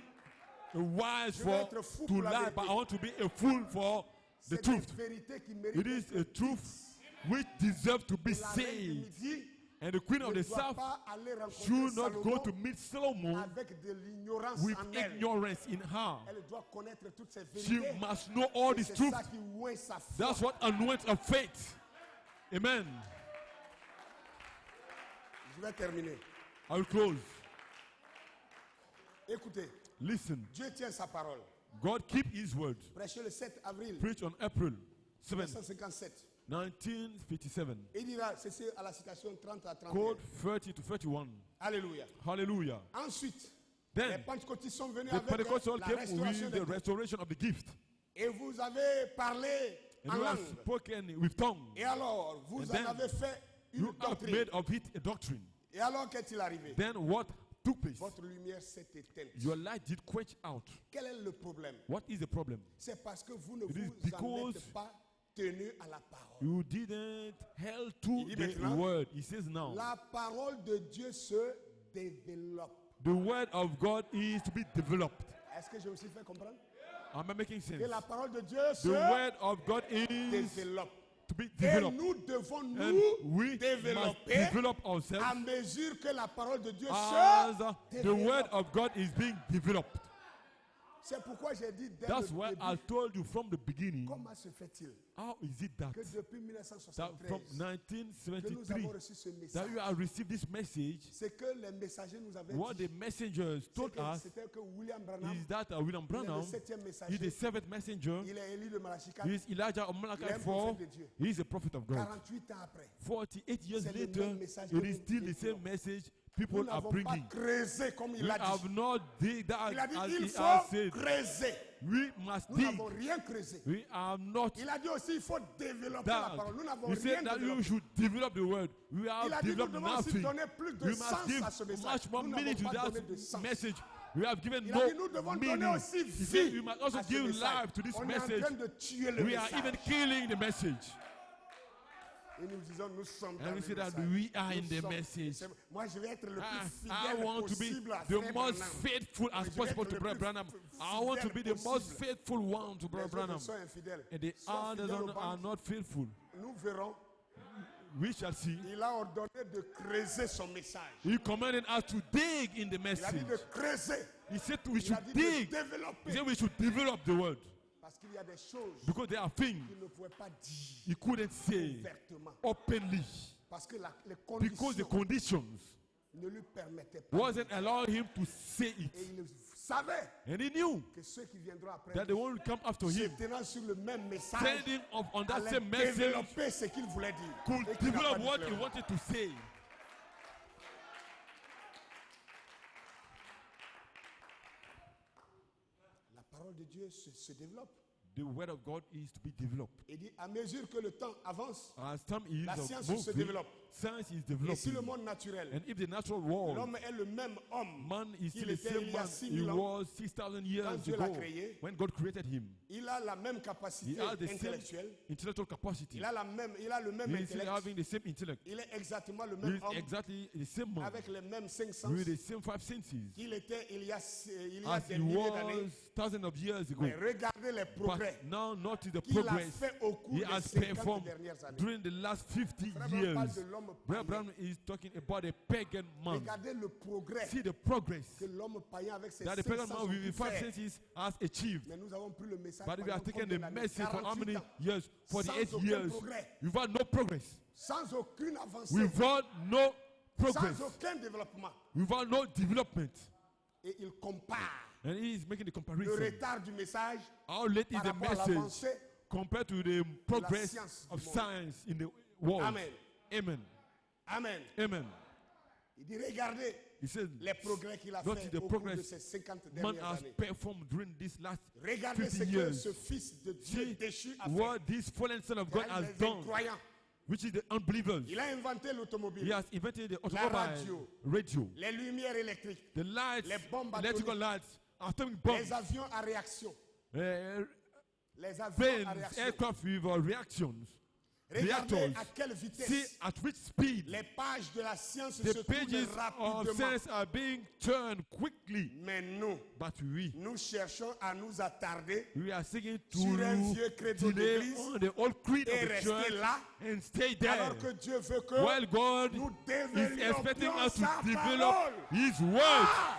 wise Je veux for être fou to pour la lie, vérité. but I want to be a fool for the C'est truth. une vérité qui mérite It is d'être a truth which deserves to be La reine du saved. midi And the queen of ne the doit south pas aller rencontrer should not go Salomon to meet Solomon avec de l'ignorance with en elle. ignorance in her. Elle doit connaître toutes ces She vérités. must know all Et these c'est truths. ça qui oint sa foi. That's what anoints her faith. Amen. Je vais terminer. I will close. Écoutez, Listen. Dieu tient sa parole. God keep his word. Prêché le 7 avril Preach on April 7, 1957. 1957. Il dira, c'est à la citation 30 à 31. Code 30 to 31. Alléluia. Hallelujah. Ensuite, les Then pentecôtistes sont venus the avec Pentecostal la came restauration with des the dons. restoration of the gift. Et vous avez parlé And en you have langue. spoken with tongue. Et alors, vous And en then avez fait une You have doctrine. made of it a doctrine. Et alors, qu'est-il arrivé? Then what took place? Votre lumière s'est éteinte. Your light did quench out. Quel est le problème? What is the problem? C'est parce que vous ne It is vous en because êtes pas tenu à la parole. You didn't held to Il dit the maintenant, word. He says now. La parole de Dieu se développe. The word of God is to be developed. Est-ce que je me suis fait comprendre? Am I making sense? Que la parole de Dieu The se word of God is développe. to be Et developed. nous devons And nous we must développer develop ourselves à mesure que la parole de Dieu as se the word développe. of God is being developed. C'est pourquoi j'ai dit dès That's le why début, I told you from the beginning, comment se fait-il how is it that, que depuis that from 1973 que nous 1973 avons reçu ce that you message? have received this message? C'est que les messagers nous avaient What dit. the messengers told us C'était que William Branham, is that William il est le Branham 7e is messager. the seventh messenger. Il est Élie de Malachi He 4. is Elijah of Il est Malachi un 4. prophète de Dieu. He is a prophet of God. 48 ans après, 48 years C'est le later, même message it que is nous still the déclarons. same message nous people are n'avons pas bringing. creusé comme il We a dit. have not dig that Il a dit as il he faut has said. creuser. We must Nous dig. n'avons rien creusé. We have not Il a dit aussi il faut développer la dug. parole. Nous n'avons He rien said that you développé. should develop the word. We Il a have dit nous developed devons aussi nothing. donner plus de We must sens give à ce message. much more Nous meaning to n'avons pas that donné de sens. message. We have given Il a no dit nous devons donner meaning. aussi He said vie we must also à ce give message. life to this On est en message. train de tuer le We are message. even killing the message. Et nous disons nous sommes dans And le we say that message. we are in Nous the sommes- message. c'est- Moi je vais être le I plus fidèle want to be possible à the Frère most Branham. faithful as Je vais possible être to le Brother plus Branham. I want to be the fidèle most possible. faithful one to Les Brother autres Branham. sont infidèles. And the Sois others fidèle aux are bandes. not faithful. Nous verrons. We shall see. Il a ordonné de creuser son message. He commanded us to dig in the Il a message. dit de creuser. He said we Il a should dit dig. de He développer. said we should develop the word. Parce qu'il y a des choses Because there are things qu'il ne pouvait pas dire he couldn't say ouvertement. openly. Parce que les Because the conditions conditions ne lui permettaient pas. wasn't allowing him to say Et it. il savait And he knew que ceux qui viendront après that the one will come after se him, tenant sur le même message, standing up on that allaient same message, développer ce qu'il voulait dire. could Et qu'il n'a pas develop dit what he clairement. wanted to say. La parole de Dieu se développe. The word of God is to be developed. Il dit, à mesure que le temps avance, As time is La science se moving, développe. science is et si le developing. monde naturel, And if the natural world, l'homme est le même homme man is qu'il still the était same il y a man 6000 he ans, was 6,000 years Quand Dieu l'a ago créé, when God created him. il a la même He capacité has the same intellectuelle, intellectual capacity. il a le même He is still intellect, having the same intellect. il est exactement le He même is homme exactly the same man avec les mêmes 5 sens with the same five senses qu'il était il y a as des he milliers d'années. was thousands of years ago. Mais regardez les progrès But now notice the qu'il a progress fait au cours he des has 50 performed dernières années. during the last 50 Frère Branham years. parle de l'homme Brother païen. Branham is talking about a pagan man. Regardez le progrès See the progress que l'homme païen avec ses that 5 the pagan sens man with ont the pu five faire. senses has achieved. Mais nous avons pris le message But we pendant have taken combien the d'années? message for how 48 many ans. years? 48 Sans aucun years. progrès. Without no progress. Sans aucune avancée, Without no progress. sans aucun développement. Without no development. Et il compare And he is making the le comparison. retard du message How late is par the rapport à message l'avancée. compared to the progress science of du monde. science in the world? Amen. Amen. Amen. Amen. Il dit, regardez He says, les progrès qu'il a notice fait the au cours de progress ces 50 man dernières has années. performed during this last Regardez ce 50 que years. ce fils de Dieu See déchu a fait. what this fallen son of God has Les done, incroyants. which is the unbelievers. Il a inventé l'automobile, He has invented the automobile, radio, les lumières électriques, the lights, les bombes electrical atomiques, lights, atomic bombs, les avions à réaction, Les avions à planes, réaction. aircraft with reactions. Regardez Reactors. à quelle See vitesse at which speed les pages de la science the se pages tournent of rapidement. science are being turned quickly. Mais nous, But we cherchons à nous attarder are seeking sur un to vieux credo delay d'église on the old creed et of the rester church là, and stay there. alors que Dieu veut que While God nous is expecting développions us to sa develop parole. His word. Ah!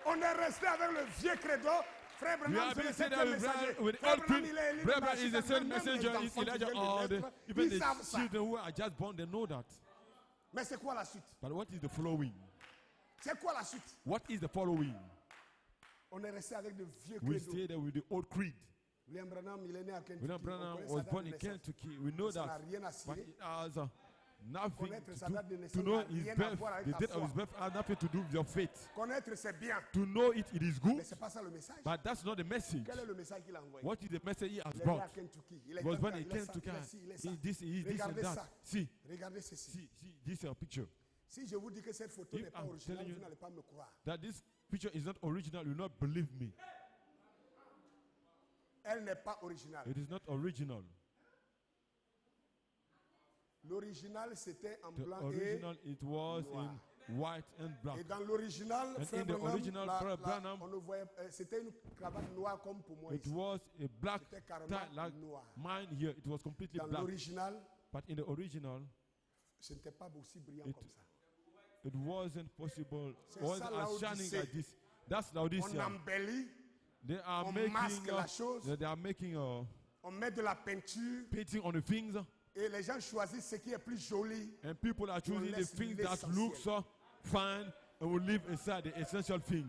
On est resté avec le vieux credo. Frère We Branham, have c'est been le saying septième that messager. with Frère all Branham, creed. il est élu Brother par is the Chicago. same Même messenger, les is enfants qui Elijah, viennent de or naître, even ils the savent ça. children who are just born, they know that. Mais c'est quoi la suite? But what is the following? C'est quoi la suite? What is the following? On est resté avec le vieux We credo. stay there with the old creed. William Branham, il est né à Kentucky. William On Branham connaît sa was date born de in naissance. Kentucky. We know Ça n'a that. rien à But cirer. it has nothing Connaître sa to date de do. naissance To know n'a his rien à birth, voir avec the ta date of foi. his birth has nothing to do with your faith. Connaître, c'est bien. To know it, it is good. Mais ce n'est pas ça le message. But that's not the message. Quel est le message qu'il a envoyé? What is the message he has Il est né à brought? Kentucky. Il He est was born quelqu'un, in il est ça, Kentucky. il est ci, il est ça. He this and Regardez that. ça. See, Regardez ceci. see, this is a picture. Si je vous dis que cette photo If n'est pas I'm originale, telling you vous n'allez pas me croire. that this picture is not original, you will not believe me. Elle n'est pas originale. It is not original. L'original, c'était en The blanc original, it was noir. in white and black. et dans l'original, And Frère in the Branham, original, Brother Branham, on ne voyait, c'était une cravate noire comme pour moi It ici. was a black C'était carrément tie like noir. mine here. It was completely Dans black. l'original, But in the original, ce n'était pas aussi brillant It- comme ça. it wasn't possible. C'est Wasn't ça, as shining Laodicée. like this. That's On Laodicea. embellit, They are on making, masque la chose. they are making on met de la peinture painting on the things, et les gens choisissent ce qui est plus joli. and people are choosing the laisse things that l'essentiel. look so fine and will live inside the essential thing.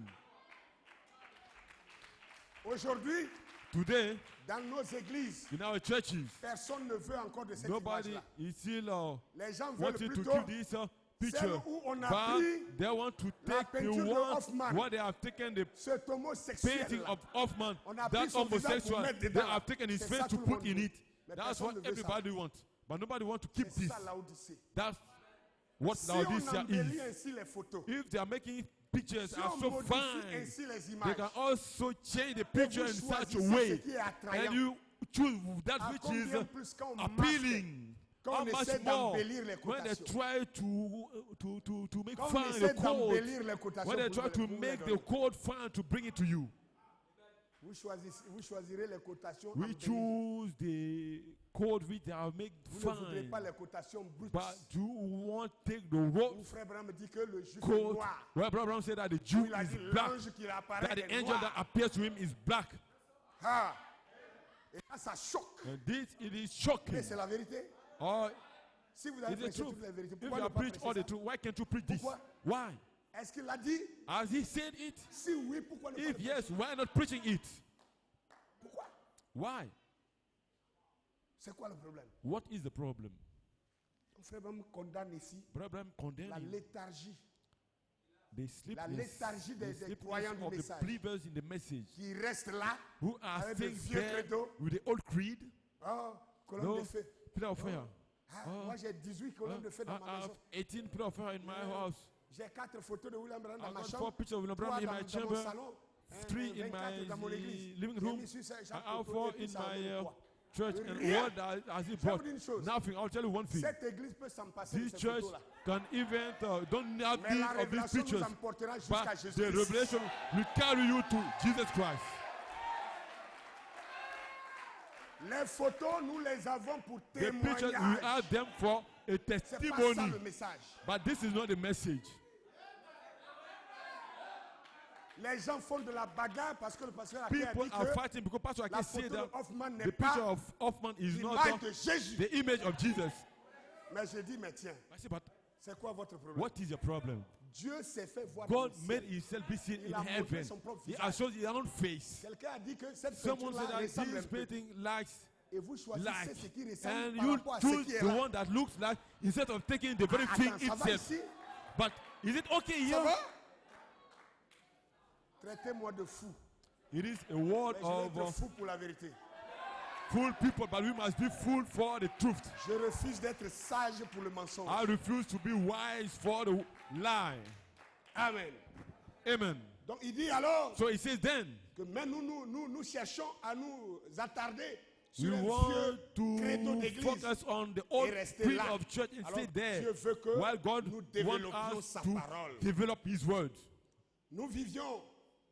Aujourd'hui, Today, dans nos églises, in our churches, personne ne veut encore de cette nobody image-là. is still Les gens veulent wanting to plutôt keep this picture, celle où on a but pris they want to la take the peinture de one Hoffman. what they have taken the cet painting homosexuel. of Hoffman, On a pris that son visage pour homosexual, mettre they dedans. have taken his C'est face ça to tout le put monde in veut. it. Mais That's personne what ne veut ça. everybody wants. But nobody wants to keep C'est this. ça Laodicée. That's what Si on Laodicea embellit is. ainsi les photos, If they are making pictures si are on so modifie fine, ainsi les they images, can also change the et picture vous in such a choisissez way, ce qui est attrayant, and you choose that à which combien is plus quand on appealing. quand How on much essaie more d'embellir les when they cotations. try to make Quand on fun essaie the code, d'embellir les cotations, when they pour try to vous les make the donner. code fun to bring it to you, Vous choisirez les cotations we embellies. choose the code which they are make Vous ne voudrez fine. pas les cotations brutes. But you won't take the raw Où Frère Branham dit que le juif est code. noir. Well, Brother Brown said that the Jew Il a dit is black, l'ange qui apparaît that the est angel noir. that appears to him is black. Ah. Et là, ça choque. And this, it is shocking. Mais c'est la vérité. Or Si vous avez is it prêché true? toute la vérité, If pourquoi you ne have pas preached all prêcher the ça? truth, why can't you preach this? Pourquoi? Why? Est-ce qu'il l'a dit? Has he said it? Si oui, pourquoi ne pas le If prêcher? yes, why not preaching it? Pourquoi? Why? C'est quoi le problème? What is the problem? Frère Branham condamne ici Brother Branham la condemning léthargie the sleepiness, léthargie des the sleepiness croyants du of the message. believers in the message qui reste là who are avec le staying vieux there credo. with the old creed. Oh, colonne No, de feu. pillar of fire. Ah, Oh. moi j'ai 18 colonnes de feu dans ma I have maison. 18 pillar of fire in my house. J'ai 4 photos de William Branham dans I ma got chambre. 4 pictures of William 3 Branham in dans, my dans mon chamber, salon. 3 in 24 dans mon my église. living J'ai room. mis sur chaque I have photo 4 et puis in ça a my donné quoi? church. And Rien. what has he Je vais brought? vous dire une chose. Nothing. I'll tell you one thing. Cette église peut s'en passer de This ces church photos-là. can even don't have Mais la these of these révélation nous pictures, emportera jusqu'à but Jésus. the revelation will carry you to Jesus Christ. Les photos, nous les avons pour The pictures, we témoignage. have them for a C'est pas ça testimony, le message. but this is not the message. Les gens font de la bagarre parce que le pasteur Ake a People dit are que fighting because Pastor la Ake said photo that de Hoffman the n'est picture pas of Hoffman is not l'image de Jésus. the image of Jesus. Mais je dis, mais tiens, I said, but c'est quoi votre problème? what is your problem? Dieu s'est fait voir dans God le made ciel. himself be seen Il in a montré heaven. son propre He visage. has shown his own face. Quelqu'un a dit que cette Someone said peinture-là that ressemble un this peu. painting likes Et vous choisissez like, ce qui ressemble and par you rapport à ce choose qui est the là. one that looks like instead of taking the very Ah, thing attends, ça va itself. ici? But is it okay Ça here? va? Traitez-moi de fou. It is a word Mais je vais of être fou pour la vérité. fool people, but we must be fool for the truth. Je refuse d'être sage pour le mensonge. I refuse to be wise for the lie. Amen. Amen. Donc il dit alors, So he says then, que même nous cherchons à nous attarder We sur un want vieux credo to d'église. focus on the old rester creed là. of church and Alors, stay there. Dieu veut que While God nous wants développions us sa to parole. develop His word. Nous vivions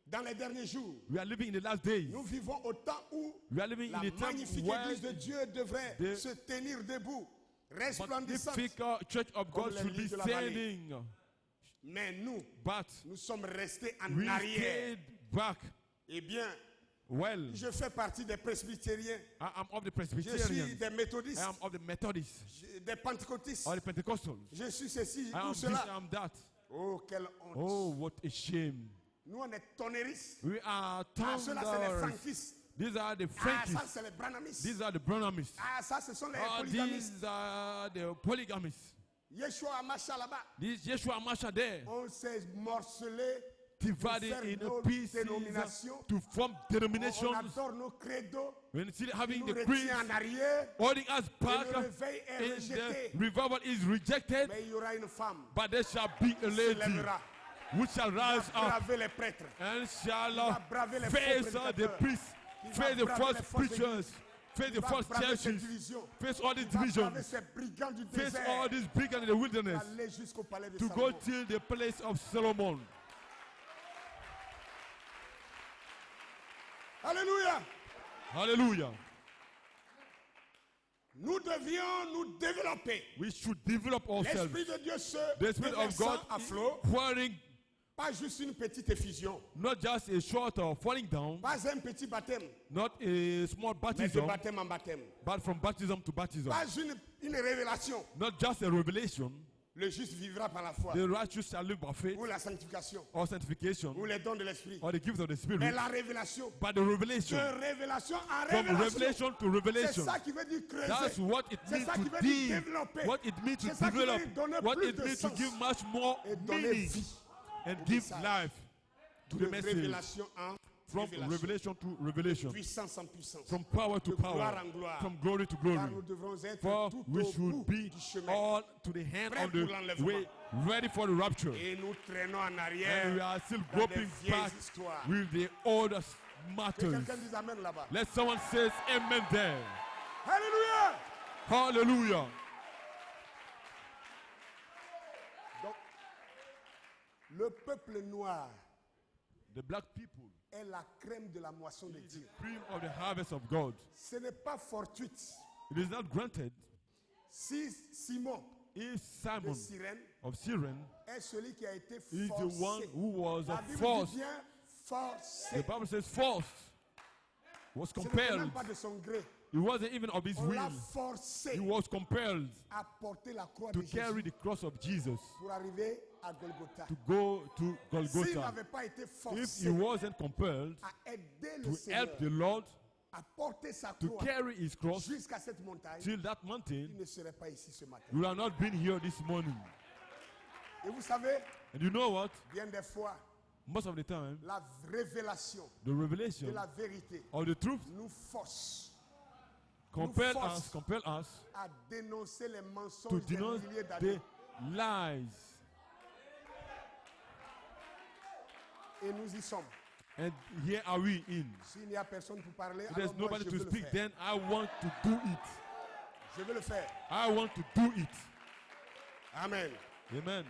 dans les derniers jours. We are living in the last days. Nous vivons au temps où We are living la in a time magnifique where église de Dieu devrait the se tenir debout, magnifique resplendissante. church of Comme God les should be lits de la vallée. standing. Mais But nous sommes restés en we arrière. stayed back. Eh bien, Well, je fais partie des presbytériens. I am of the Je suis Presbyterians. des méthodistes, I am of the Methodists. des pentecôtistes. Or the Pentecostals. Je suis ceci I ou am this, cela. I am that. Oh, quelle honte. Oh, what a shame. Nous, on est tonneristes. We are Ah, ceux-là, c'est les thunders. frankistes. These are the Ah, ça, Frankies. c'est les branhamistes. These are the Branhamists. Ah, ça, ce sont les Oh, polygamistes. these are the polygamists. Yeshua Amacha là-bas. This Yeshua Masha there, On s'est morcelé. divided faire in nos pieces dénominations. to form On denominations. adore nos credos. When you see Qui having nous the retient creed en arrière. holding us back, Et le réveil est and rejeté. the revival is rejected, Mais il y aura une femme but there shall be a qui se lady lèvera. which shall Qui va rise up braver les prêtres. and shall va braver les face faux the prédicateurs. priests, Qui va face the braver false les fausses preachers, face Qui the va false braver ces churches, divisions. face all these Qui va braver divisions, ces brigands du face all désert. these brigands in the wilderness, Aller jusqu'au palais de to go Salomon. till the place of Solomon. Alléluia. Hallelujah. Nous devions nous développer. We should develop ourselves. L'Esprit de Dieu se The Spirit of God déversant à flot. pouring, Pas juste une petite effusion. not just a short of falling down, Pas un petit baptême. not a small Mais de baptism, baptême en baptême. but from baptism to baptism. Pas une révélation. Not just a revelation. Le juste vivra par la foi. The righteous shall live by faith Ou la sanctification. or sanctification Ou les dons de l'Esprit. or the gifts of the Mais Spirit. la révélation. But the revelation, De révélation en from révélation. revelation to C'est revelation, ça qui veut dire creuser. that's what it C'est means ça qui to veut dire dig, développer. what it means to C'est ça qui veut develop, dire donner what plus it de means to sens. give much more Et donner meaning vie. and au give message. life to De the message. révélation en From révélation. revelation to revelation, Puissance en puissance. from power to De gloire power, en gloire. from glory to Car glory. nous devrons être For tout we au should bout be du chemin. all to the hand Prêt of pour the l'enlèvement. way, ready for the rapture. Et nous traînons en And we arrière are still dans des groping vieilles back histoires. with the oldest Que matters. quelqu'un dise Amen là-bas. Let someone say amen there. Alléluia. Hallelujah. Donc, le peuple noir The black people est la crème de la moisson de is Dieu. the cream of the harvest of God. Ce n'est pas fortuite. It is not granted Si Simon if de Simon Cyrène of Cyrene est celui qui a été is the one forcé. who was La Bible forced. dit bien forcé. The Bible says forced, was Ce n'était compelled. même pas de son gré. It wasn't even of his On l'a will. forcé He was compelled à porter la croix to de carry Jésus the cross of Jesus, pour arriver à Golgotha. to go to S'il Golgotha. n'avait pas été If forcé he wasn't compelled à aider le to Seigneur help the Lord à porter sa to croix carry his cross jusqu'à cette montagne, till that mountain, il ne serait pas ici ce matin. you would have not been here this morning. Et vous savez, And you know what? bien des fois, Most of the time, la révélation the de revelation la vérité of the truth nous force compel force us à dénoncer les to mensonges des denounce milliers the d'années. lies. Et nous y sommes. And here are we in. S'il n'y a personne pour parler, If there's alors moi, nobody je to veux le speak, faire. then I want to do it. Je veux le faire. I want to do it. Amen. Amen.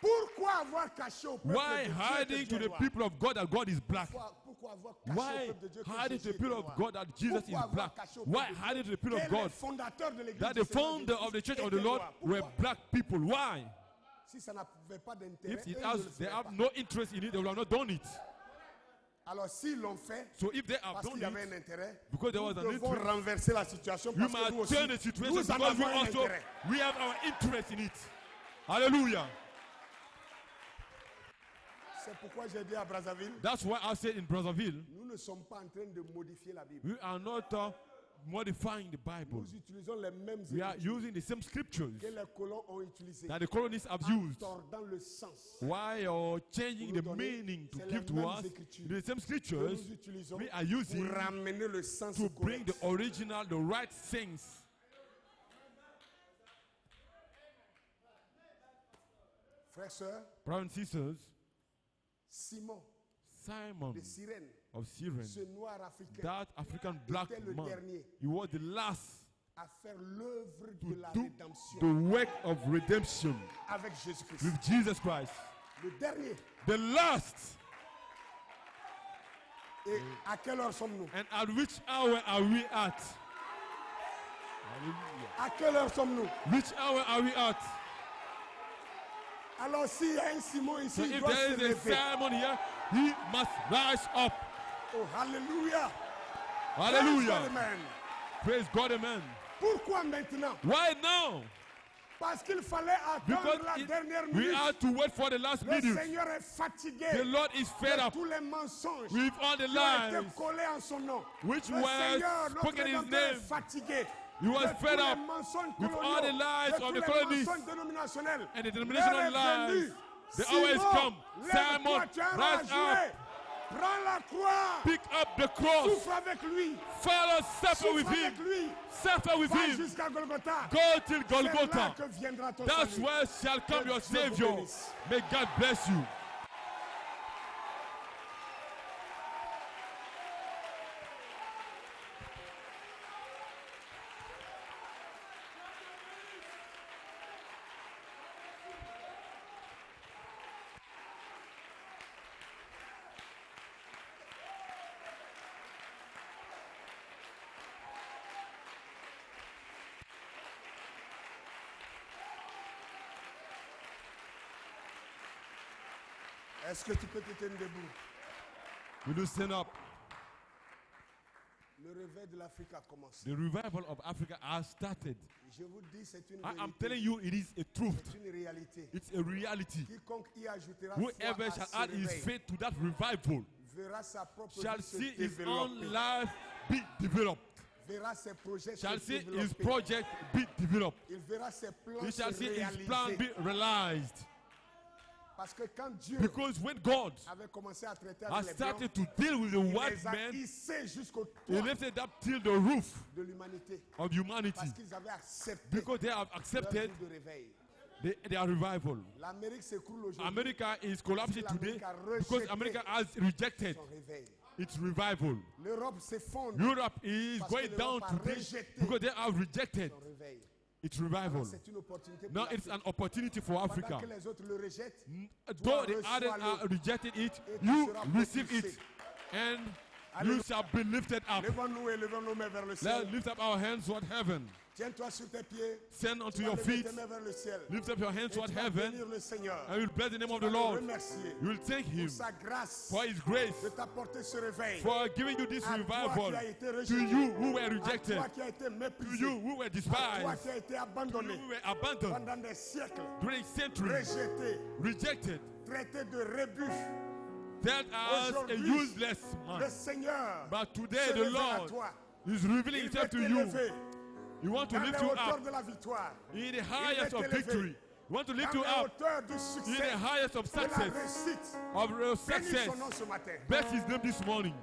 Pourquoi avoir caché au peuple Why de Dieu hiding que to Dieu the est noir? people of God that God is black? Pourquoi avoir caché au Why peuple de Dieu que hiding to Jésus the people était of noir? God that Jesus Pourquoi is avoir black? caché au Why peuple de hiding to the people Dieu of que les God fondateurs de l'église that du the Seigneur founder of the church of the étaient Lord noirs? were Pourquoi? black people? Why? Si ça n'avait pas d'intérêt, If eux, it ils has, ne le they feraient have pas. no interest in it, they would have not done it. Alors s'ils l'ont fait, So if they have parce done qu'il y avait un it, intérêt, because there was nous an devons interest, renverser la situation we parce que nous must aussi, turn the situation nous en because we avons un also intérêt. we have our interest in it. Hallelujah. C'est pourquoi j'ai dit à Brazzaville, That's why I said in Brazzaville, nous ne sommes pas en train de modifier la Bible. we are not modifying the Bible. Nous utilisons les mêmes We are écritures using the same scriptures que les colons ont utilisées, that the colonists have en used. tordant le sens. Why are changing the meaning to give to us the same Que scriptures nous utilisons we are using pour ramener le sens to bring correct. the original, the right things. Frères, sœurs, Brothers and sisters, Simon Simon de Cyrène, of Cyrene, ce noir africain, that African black était le man, dernier he was the last à faire l'œuvre to de la do rédemption the work of redemption avec Jésus-Christ. with Jesus Christ. Le dernier. The last. Et à quelle heure sommes-nous? And at which hour are we at? Hallelujah. À quelle heure sommes-nous? Which hour are we at? Alors s'il y a un Simon ici, So il if doit there se is a lever. Simon here, he must rise up. Oh, hallelujah. Hallelujah. Praise God, amen. Praise God, amen. Pourquoi maintenant? Why now? Parce qu'il fallait Because attendre la dernière we minute. are to wait for the last Le minute. Seigneur est fatigué The Lord is fed de up tous les mensonges with all the qui ont été lies collés en son nom. which Le were Seigneur, notre spoken in his Rédempteur, est name. fatigué He was de fed tous les up mensonges with all the coloniaux, lies de of tous the les colonists mensonges dénominationnels. and the denominational L'heure est venue. lies. The hour is come. Lève-toi, Simon, tu as rise ragé. up. Prends la croix. Pick up the cross. Souffre avec lui. Follow, suffer Souffre with avec him. lui. Suffer with Va him. jusqu'à Golgotha. Go till C'est là Golgotha. que viendra ton That's salut. where shall come Que your Dieu vous Savior. bénisse. May God bless you. Est-ce que tu peux te tenir debout? Will you stand up? Le réveil de l'Afrique a commencé. The revival of Africa has started. Je vous dis, c'est une I'm vérité. telling you, it is a truth. C'est une réalité. It's a reality. Quiconque y ajoutera foi Whoever à shall ce add his réveil faith to that revival verra sa propre shall vie se see his own développer. life be developed. Verra ses projets Shall se see his développer. project be developed. Il verra ses plans He se shall see his plan réaliser. be realized. Parce que quand Dieu Because when God avait commencé à traiter has avec les blancs, started to deal with the il white les a men, hissés jusqu'au he toit lifted up till the roof de l'humanité. of humanity. Parce qu'ils avaient accepté Because they have leur accepted vie de réveil. their revival. L'Amérique s'écroule aujourd'hui. America is collapsing Parce que today l'Amérique a because rejeté America has rejected son réveil. its revival. L'Europe s'effondre Europe is Parce going que down l'Europe a today rejeté because they have rejected son réveil. its revival. C'est une opportunité pour Now it's l'Afrique. an opportunity for Pendant Africa. que les autres le rejettent, Though the reçois-le. others are rejecting it, Et tu you seras receive propulsé. it and Alléluia. you shall be lifted up. levons-nous et levons nos mains vers le ciel. Let's lift up our hands toward heaven. Tiens-toi sur tes pieds. Send unto Tu vas your lever feet. tes mains vers le ciel. Lift up your hands Et toward tu vas heaven. bénir le Seigneur. And you'll bless the name of Tu the vas le Lord. remercier You will thank Him pour sa grâce for His grace, de t'apporter ce réveil. for giving you this À toi revival. qui as été To rejeté. you who were À rejected, toi qui as été to méprisé. you who were À toi despised, qui as été to you abandonné who were abandoned pendant des siècles. during centuries, Rejeté, rejected, traité de rebut. that as a Aujourd'hui, useless Le man. Seigneur But today se the révèle à Lord toi. is revealing Il veut Himself to you. t'élever He wants to dans les lift you hauteurs up de la victoire. in the highest of t'élever. victory. He wants to lift Dans you les up hauteurs du in succès the highest of de la success, réussite. of real Bénis success. son nom ce matin. Bless His name this morning.